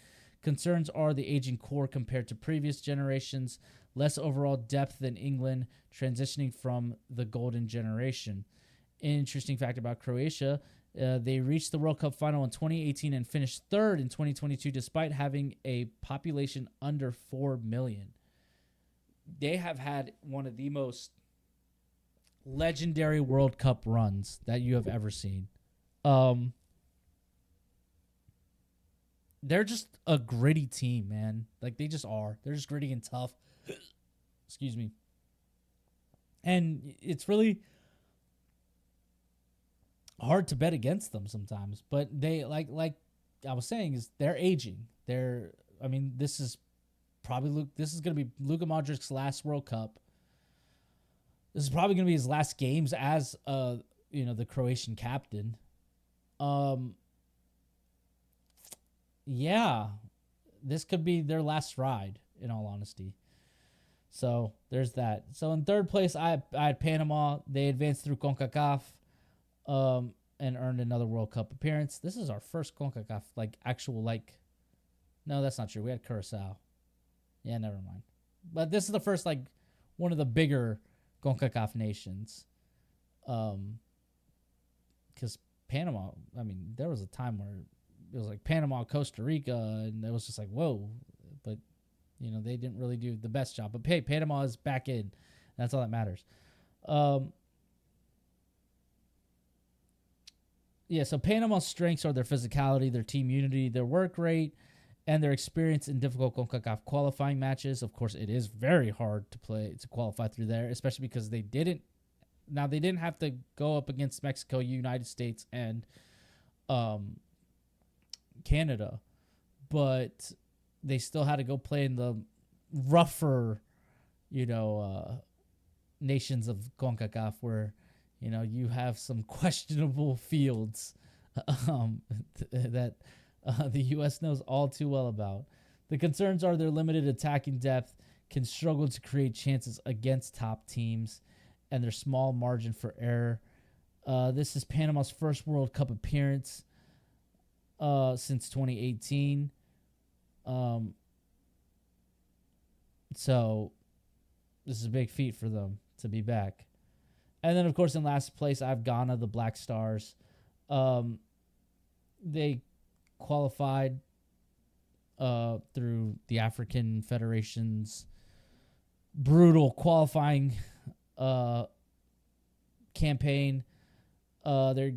Concerns are the aging core compared to previous generations, less overall depth than England, transitioning from the golden generation. Interesting fact about Croatia, they reached the World Cup final in 2018 and finished third in 2022 despite having a population under 4 million. They have had one of the most legendary World Cup runs that you have ever seen. They're just a gritty team, man. Like, they just are. They're just gritty and tough. Excuse me. And it's really hard to bet against them sometimes. But they, like I was saying, is they're aging. This is going to be Luka Modric's last World Cup. This is probably going to be his last games as, the Croatian captain. This could be their last ride, in all honesty. So there's that. So in third place, I had Panama. They advanced through CONCACAF, and earned another World Cup appearance. This is our first CONCACAF, no, that's not true. We had Curacao. Yeah, never mind. But this is the first, one of the bigger CONCACAF nations. Because Panama, there was a time where it was like Panama, Costa Rica, and it was just like, whoa. But, they didn't really do the best job. But, hey, Panama is back in. That's all that matters. So Panama's strengths are their physicality, their team unity, their work rate, and their experience in difficult CONCACAF qualifying matches. Of course, it is very hard to qualify through there, especially because they didn't have to go up against Mexico, United States, and Canada, but they still had to go play in the rougher, nations of CONCACAF where, you have some questionable fields that the U.S. knows all too well about. The concerns are their limited attacking depth, can struggle to create chances against top teams, and their small margin for error. This is Panama's first World Cup appearance since 2018. So this is a big feat for them to be back. And then, of course, in last place, I have Ghana, the Black Stars. They qualified through the African Federation's brutal qualifying campaign. Their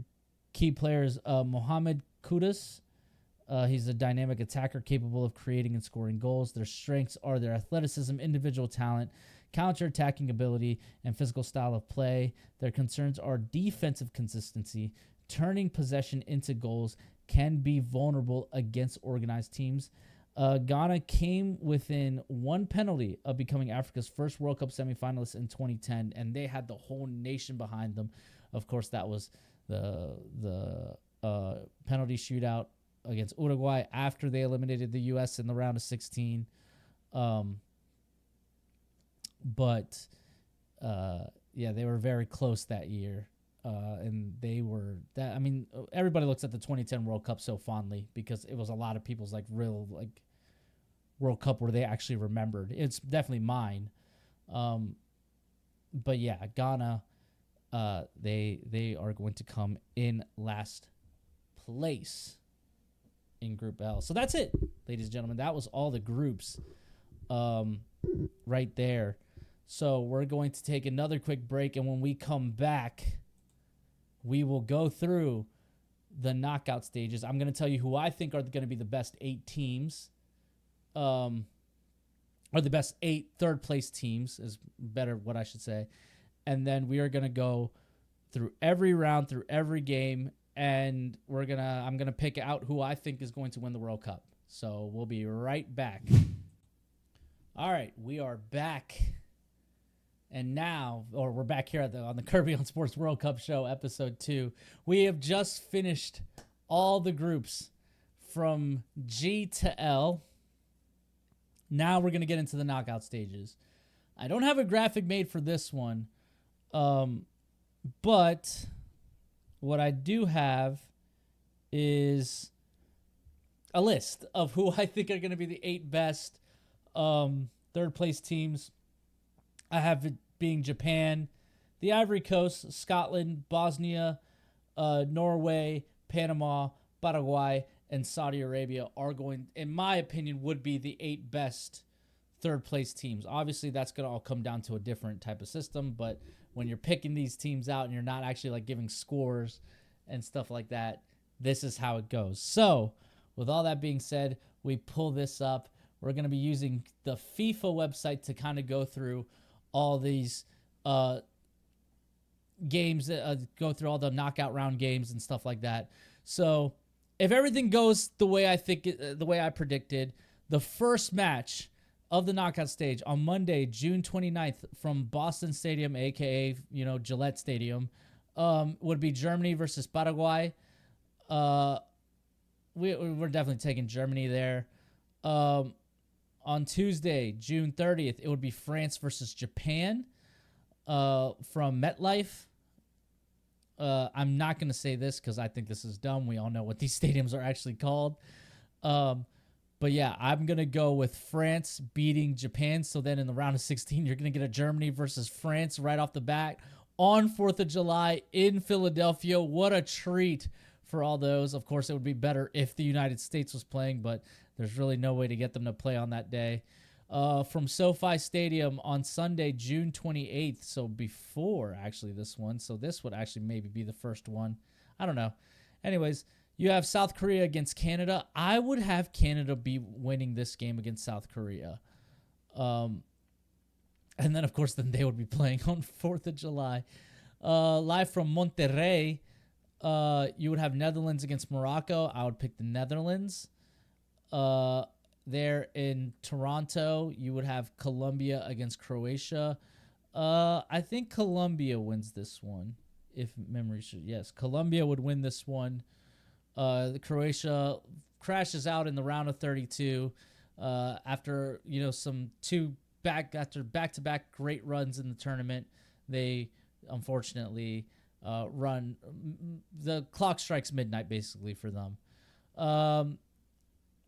key players, Mohamed Kudus. He's a dynamic attacker capable of creating and scoring goals. Their strengths are their athleticism, individual talent, counter-attacking ability, and physical style of play. Their concerns are defensive consistency, turning possession into goals, can be vulnerable against organized teams. Ghana came within one penalty of becoming Africa's first World Cup semifinalist in 2010, and they had the whole nation behind them. Of course, that was the penalty shootout against Uruguay after they eliminated the U.S. in the round of 16. They were very close that year. And they were that. I mean, everybody looks at the 2010 World Cup so fondly because it was a lot of people's real World Cup where they actually remembered. It's definitely mine. But yeah, Ghana, they are going to come in last place in Group L. So that's it, ladies and gentlemen. That was all the groups, right there. So we're going to take another quick break, and when we come back, we will go through the knockout stages. I'm going to tell you who I think are going to be the best 8 teams, or the best 8 third-place teams is better what I should say. And then we are going to go through every round, through every game, and I'm going to pick out who I think is going to win the World Cup. So we'll be right back. All right, we are back. And now, we're back here on the Kirby on Sports World Cup Show, Episode 2. We have just finished all the groups from G to L. Now we're going to get into the knockout stages. I don't have a graphic made for this one, but what I do have is a list of who I think are going to be the 8 best third-place teams. I have it being Japan, the Ivory Coast, Scotland, Bosnia, Norway, Panama, Paraguay, and Saudi Arabia are going, in my opinion, would be the 8 best third-place teams. Obviously, that's going to all come down to a different type of system, but when you're picking these teams out and you're not actually giving scores and stuff like that, this is how it goes. So, with all that being said, we pull this up. We're going to be using the FIFA website to kind of go through all these games, go through all the knockout round games and stuff like that. So if everything goes the way I think, the way I predicted, the first match of the knockout stage on Monday, June 29th from Boston Stadium, aka Gillette Stadium, would be Germany versus Paraguay. We're definitely taking Germany there. On Tuesday, June 30th, it would be France versus Japan from MetLife. I'm not going to say this because I think this is dumb. We all know what these stadiums are actually called. But yeah, I'm going to go with France beating Japan. So then in the round of 16, you're going to get a Germany versus France right off the bat on 4th of July in Philadelphia. What a treat for all those. Of course, it would be better if the United States was playing, but there's really no way to get them to play on that day. From SoFi Stadium on Sunday, June 28th, so before actually this one. So this would actually maybe be the first one. I don't know. Anyways, you have South Korea against Canada. I would have Canada be winning this game against South Korea. And then, of course, then they would be playing on 4th of July. Live from Monterrey, you would have Netherlands against Morocco. I would pick the Netherlands. There in Toronto, you would have Colombia against Croatia. I think Colombia wins this one, if memory should. Yes, Colombia would win this one. The Croatia crashes out in the round of 32 after back-to-back great runs in the tournament. They unfortunately run. The clock strikes midnight basically for them.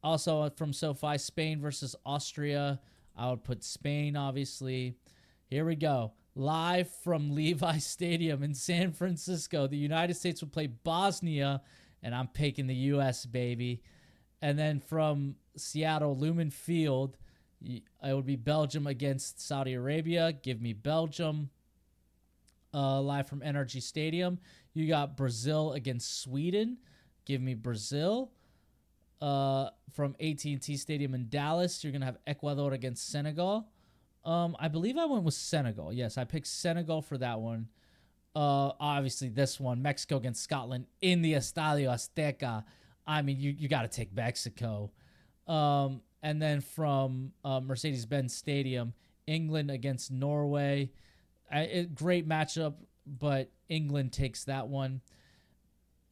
Also from SoFi, Spain versus Austria. I would put Spain, obviously. Here we go. Live from Levi Stadium in San Francisco. The United States would play Bosnia, and I'm picking the U.S., baby. And then from Seattle, Lumen Field, it would be Belgium against Saudi Arabia. Give me Belgium. Live from NRG Stadium, you got Brazil against Sweden. Give me Brazil. From AT&T Stadium in Dallas, you're going to have Ecuador against Senegal. I believe I went with Senegal. Yes, I picked Senegal for that one. Obviously this one, Mexico against Scotland in the Estadio Azteca. I mean, you got to take Mexico. And then from Mercedes-Benz Stadium, England against Norway. Great matchup, but England takes that one.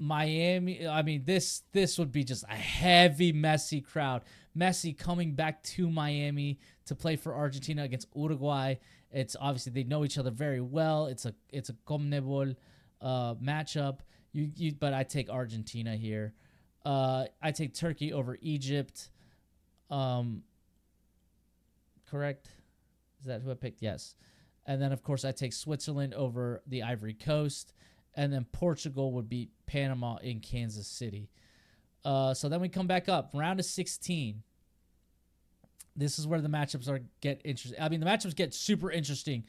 Miami, I mean, this would be just a heavy Messi crowd. Messi coming back to Miami to play for Argentina against Uruguay. It's obviously they know each other very well. It's a CONMEBOL matchup. But I take Argentina here. I take Turkey over Egypt. Correct? Is that who I picked? Yes. And then of course I take Switzerland over the Ivory Coast. And then Portugal would beat Panama in Kansas City. So then we come back up. Round of 16. This is where the matchups get interesting. I mean, the matchups get super interesting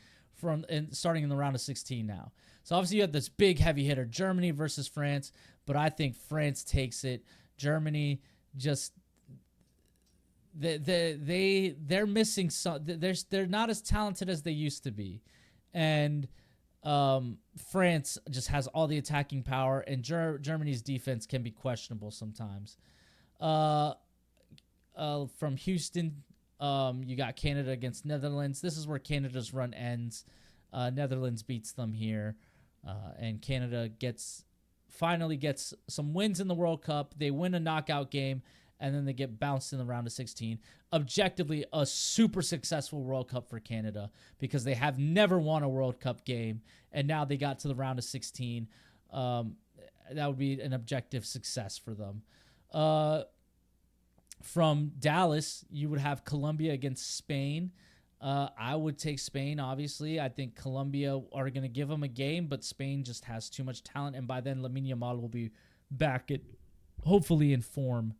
starting in the round of 16 now. So obviously you have this big heavy hitter, Germany versus France. But I think France takes it. Germany just... They're missing some. They're not as talented as they used to be. And... France just has all the attacking power, and Germany's defense can be questionable sometimes. From Houston, you got Canada against Netherlands. This is where Canada's run ends. Netherlands beats them here, and Canada finally gets some wins in the World Cup. They win a knockout game, and then they get bounced in the round of 16. Objectively, a super successful World Cup for Canada because they have never won a World Cup game, and now they got to the round of 16. That would be an objective success for them. From Dallas, you would have Colombia against Spain. I would take Spain, obviously. I think Colombia are going to give them a game, but Spain just has too much talent, and by then Lamine Yamal will be back hopefully in form.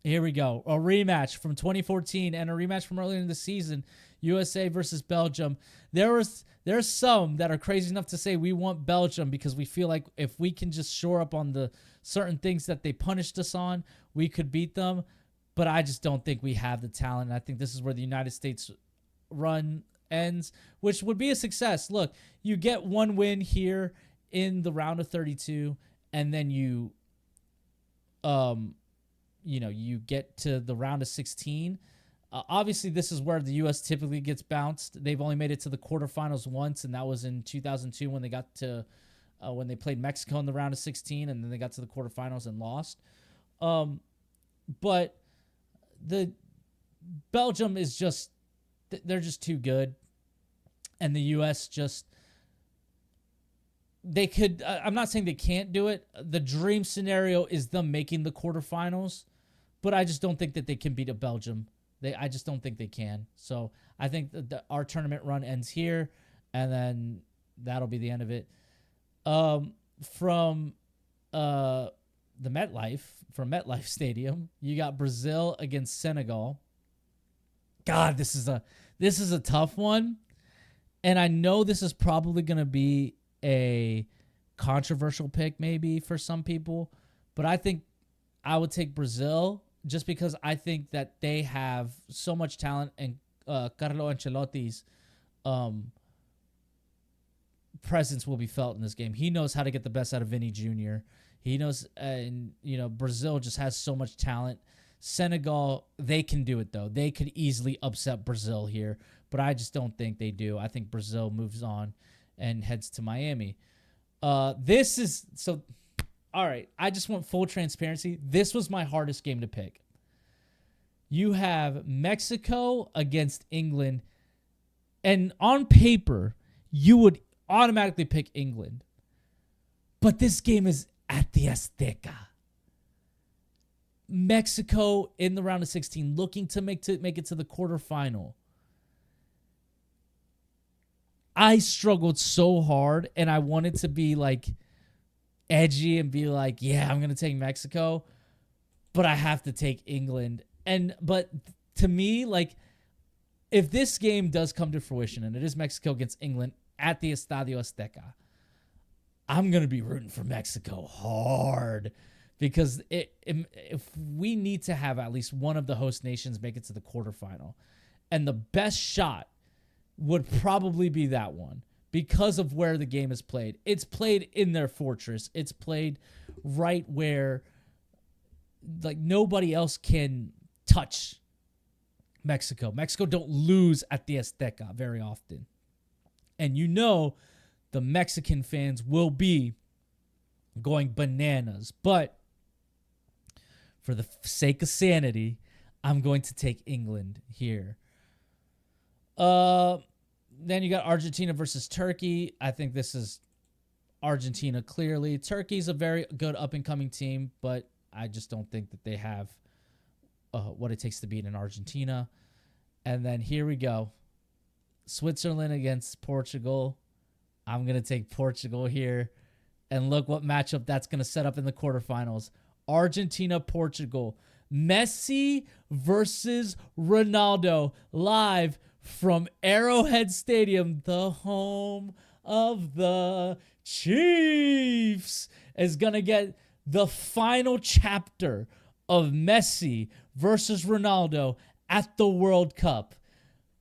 Here we go. A rematch from 2014 and a rematch from earlier in the season. USA versus Belgium. There's some that are crazy enough to say we want Belgium because we feel like if we can just shore up on the certain things that they punished us on, we could beat them. But I just don't think we have the talent. And I think this is where the United States run ends, which would be a success. Look, you get one win here in the round of 32, and then you get to the round of 16. Obviously, this is where the U.S. typically gets bounced. They've only made it to the quarterfinals once, and that was in 2002 when they got to when they played Mexico in the round of 16, and then they got to the quarterfinals and lost. But the Belgium is just they're just too good, and the U.S. just they could. I'm not saying they can't do it. The dream scenario is them making the quarterfinals, but I just don't think that they can beat a Belgium. I just don't think they can. So I think that our tournament run ends here, and then that'll be the end of it. From the MetLife Stadium, you got Brazil against Senegal. God, this is a tough one, and I know this is probably going to be a controversial pick maybe for some people, but I think I would take Brazil just because I think that they have so much talent, and Carlo Ancelotti's presence will be felt in this game. He knows how to get the best out of Vinny Jr. He knows, and Brazil just has so much talent. Senegal, they can do it though. They could easily upset Brazil here, but I just don't think they do. I think Brazil moves on and heads to Miami. All right, I just want full transparency. This was my hardest game to pick. You have Mexico against England, and on paper, you would automatically pick England. But this game is at the Azteca. Mexico in the round of 16, looking to make it to the quarterfinal. I struggled so hard, and I wanted to be like edgy and be like, yeah, I'm going to take Mexico, but I have to take England. But to me, like, if this game does come to fruition and it is Mexico against England at the Estadio Azteca, I'm going to be rooting for Mexico hard because if we need to have at least one of the host nations make it to the quarterfinal. And the best shot would probably be that one because of where the game is played. It's played in their fortress. It's played right where like nobody else can touch Mexico. Mexico don't lose at the Azteca very often. And you know the Mexican fans will be going bananas. But for the sake of sanity, I'm going to take England here. Then you got Argentina versus Turkey. I think this is Argentina clearly. Turkey's a very good up-and-coming team, but I just don't think that they have what it takes to beat in Argentina. And then here we go. Switzerland against Portugal. I'm going to take Portugal here. And look what matchup that's going to set up in the quarterfinals. Argentina-Portugal. Messi versus Ronaldo. Live from Arrowhead Stadium, the home of the Chiefs, is going to get the final chapter of Messi versus Ronaldo at the World Cup.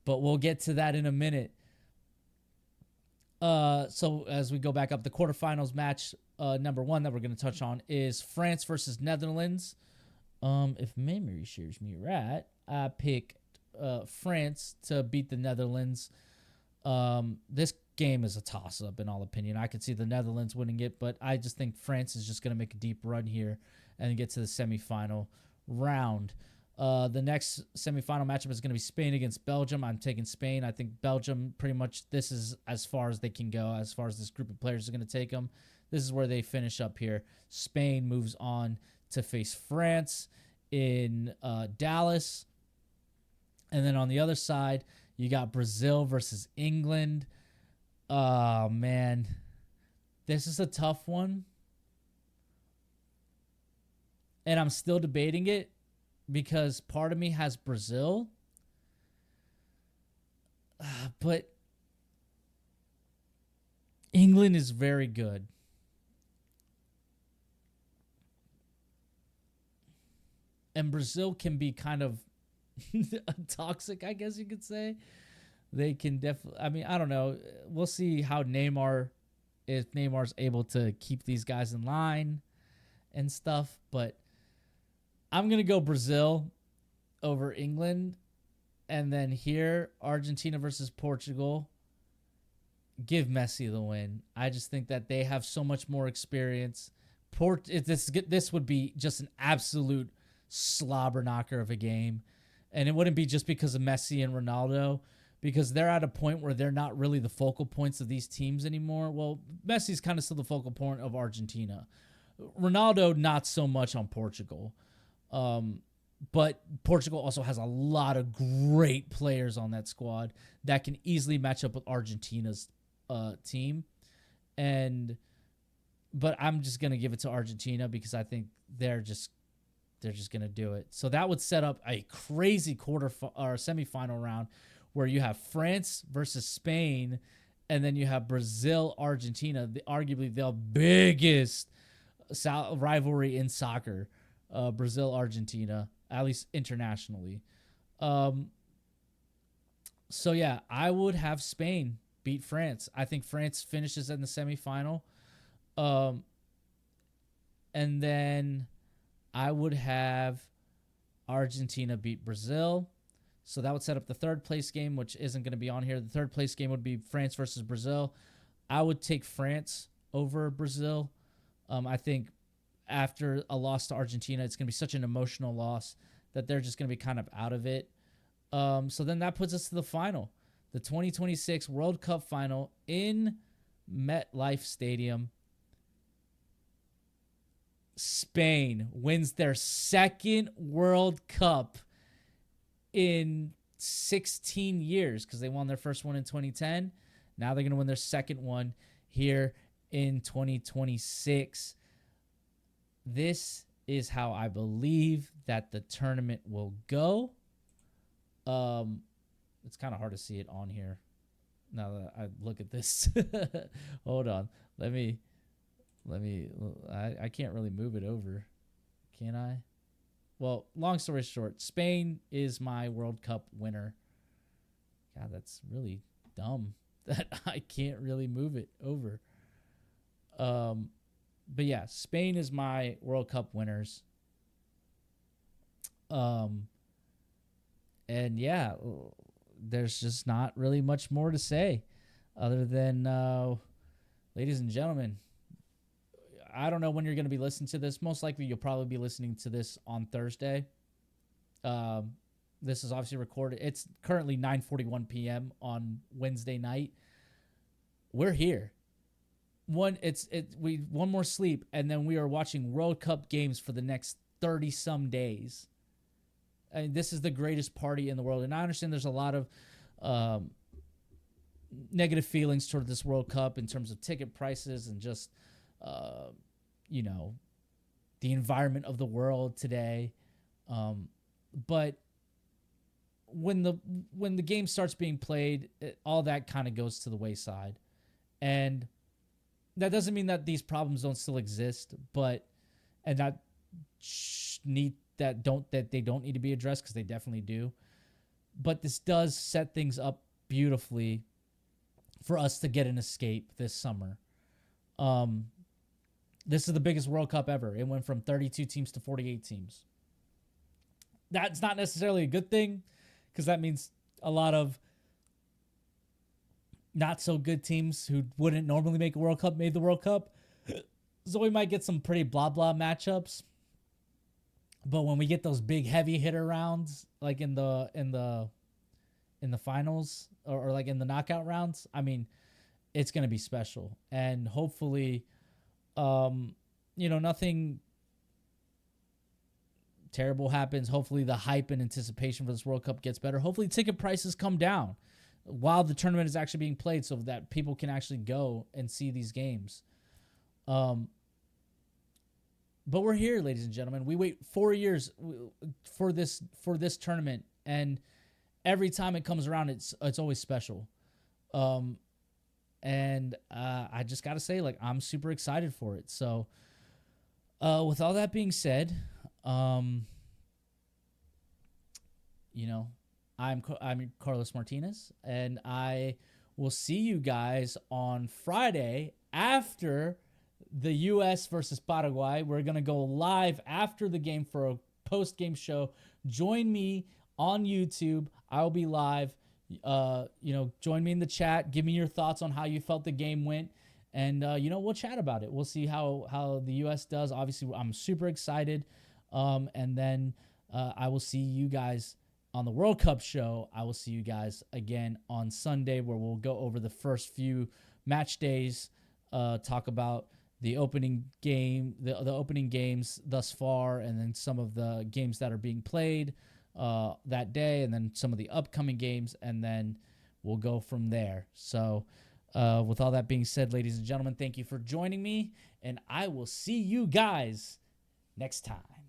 But we'll get to that in a minute. So as we go back up, the quarterfinals match number one that we're going to touch on is France versus Netherlands. If memory serves me right, I picked France to beat the Netherlands. This game is a toss-up in all opinion. I could see the Netherlands winning it, but I just think France is just going to make a deep run here and get to the semifinal round. The next semifinal matchup is going to be Spain against Belgium. I'm taking Spain. I think Belgium pretty much this is as far as they can go, as far as this group of players is going to take them. This is where they finish up here. Spain moves on to face France in Dallas. And then on the other side, you got Brazil versus England. Oh, man. This is a tough one. And I'm still debating it because part of me has Brazil. But England is very good. And Brazil can be kind of toxic, I guess you could say. They can definitely, I mean, I don't know. We'll see how if Neymar's able to keep these guys in line and stuff. But I'm going to go Brazil over England. And then here, Argentina versus Portugal. Give Messi the win. I just think that they have so much more experience. This would be just an absolute slobber knocker of a game. And it wouldn't be just because of Messi and Ronaldo, because they're at a point where they're not really the focal points of these teams anymore. Well, Messi's kind of still the focal point of Argentina. Ronaldo, not so much on Portugal. But Portugal also has a lot of great players on that squad that can easily match up with Argentina's team. But I'm just going to give it to Argentina because I think they're just going to do it. So that would set up a crazy semifinal round where you have France versus Spain, and then you have Brazil, Argentina, arguably the biggest rivalry in soccer, Brazil, Argentina, at least internationally. So yeah, I would have Spain beat France. I think France finishes in the semifinal. And then I would have Argentina beat Brazil. So that would set up the third place game, which isn't going to be on here. The third place game would be France versus Brazil. I would take France over Brazil. I think after a loss to Argentina, it's going to be such an emotional loss that they're just going to be kind of out of it. So then that puts us to the final, the 2026 World Cup final in MetLife Stadium. Spain wins their second World Cup in 16 years because they won their first one in 2010. Now they're going to win their second one here in 2026. This is how I believe that the tournament will go. It's kind of hard to see it on here now that I look at this. Hold on. I can't really move it over. Can I? Well, long story short, Spain is my World Cup winner. God, that's really dumb that I can't really move it over. But yeah, Spain is my World Cup winners. And yeah, there's just not really much more to say other than, ladies and gentlemen, I don't know when you're going to be listening to this. Most likely you'll probably be listening to this on Thursday. This is obviously recorded. It's currently 9:41 p.m. on Wednesday night. We're here. One more sleep, and then we are watching World Cup games for the next 30 some days. I mean, this is the greatest party in the world, and I understand there's a lot of negative feelings toward this World Cup in terms of ticket prices and just the environment of the world today. But when the game starts being played, all that kind of goes to the wayside, and that doesn't mean that these problems don't still exist, but and that they don't need to be addressed, because they definitely do. But this does set things up beautifully for us to get an escape this summer. This is the biggest World Cup ever. It went from 32 teams to 48 teams. That's not necessarily a good thing, because that means a lot of not so good teams who wouldn't normally make a World Cup made the World Cup. So we might get some pretty blah blah matchups. But when we get those big heavy hitter rounds, like in the finals or like in the knockout rounds, I mean, it's gonna be special. And hopefully, nothing terrible happens. Hopefully the hype and anticipation for this World Cup gets better. Hopefully ticket prices come down while the tournament is actually being played, so that people can actually go and see these games. But we're here, ladies and gentlemen. We wait 4 years for this tournament, and every time it comes around, it's always special. And I just gotta say, like, I'm super excited for it. So, with all that being said, I'm Carlos Martinez, and I will see you guys on Friday after the U.S. versus Paraguay. We're going to go live after the game for a post-game show. Join me on YouTube. I'll be live. Join me in the chat. Give me your thoughts on how you felt the game went. And, we'll chat about it. We'll see how the U.S. does. Obviously, I'm super excited. And then I will see you guys on the World Cup show. I will see you guys again on Sunday, where we'll go over the first few match days, talk about the opening game, the opening games thus far, and then some of the games that are being played that day, and then some of the upcoming games, and then we'll go from there. So with all that being said, ladies and gentlemen, thank you for joining me, and I will see you guys next time.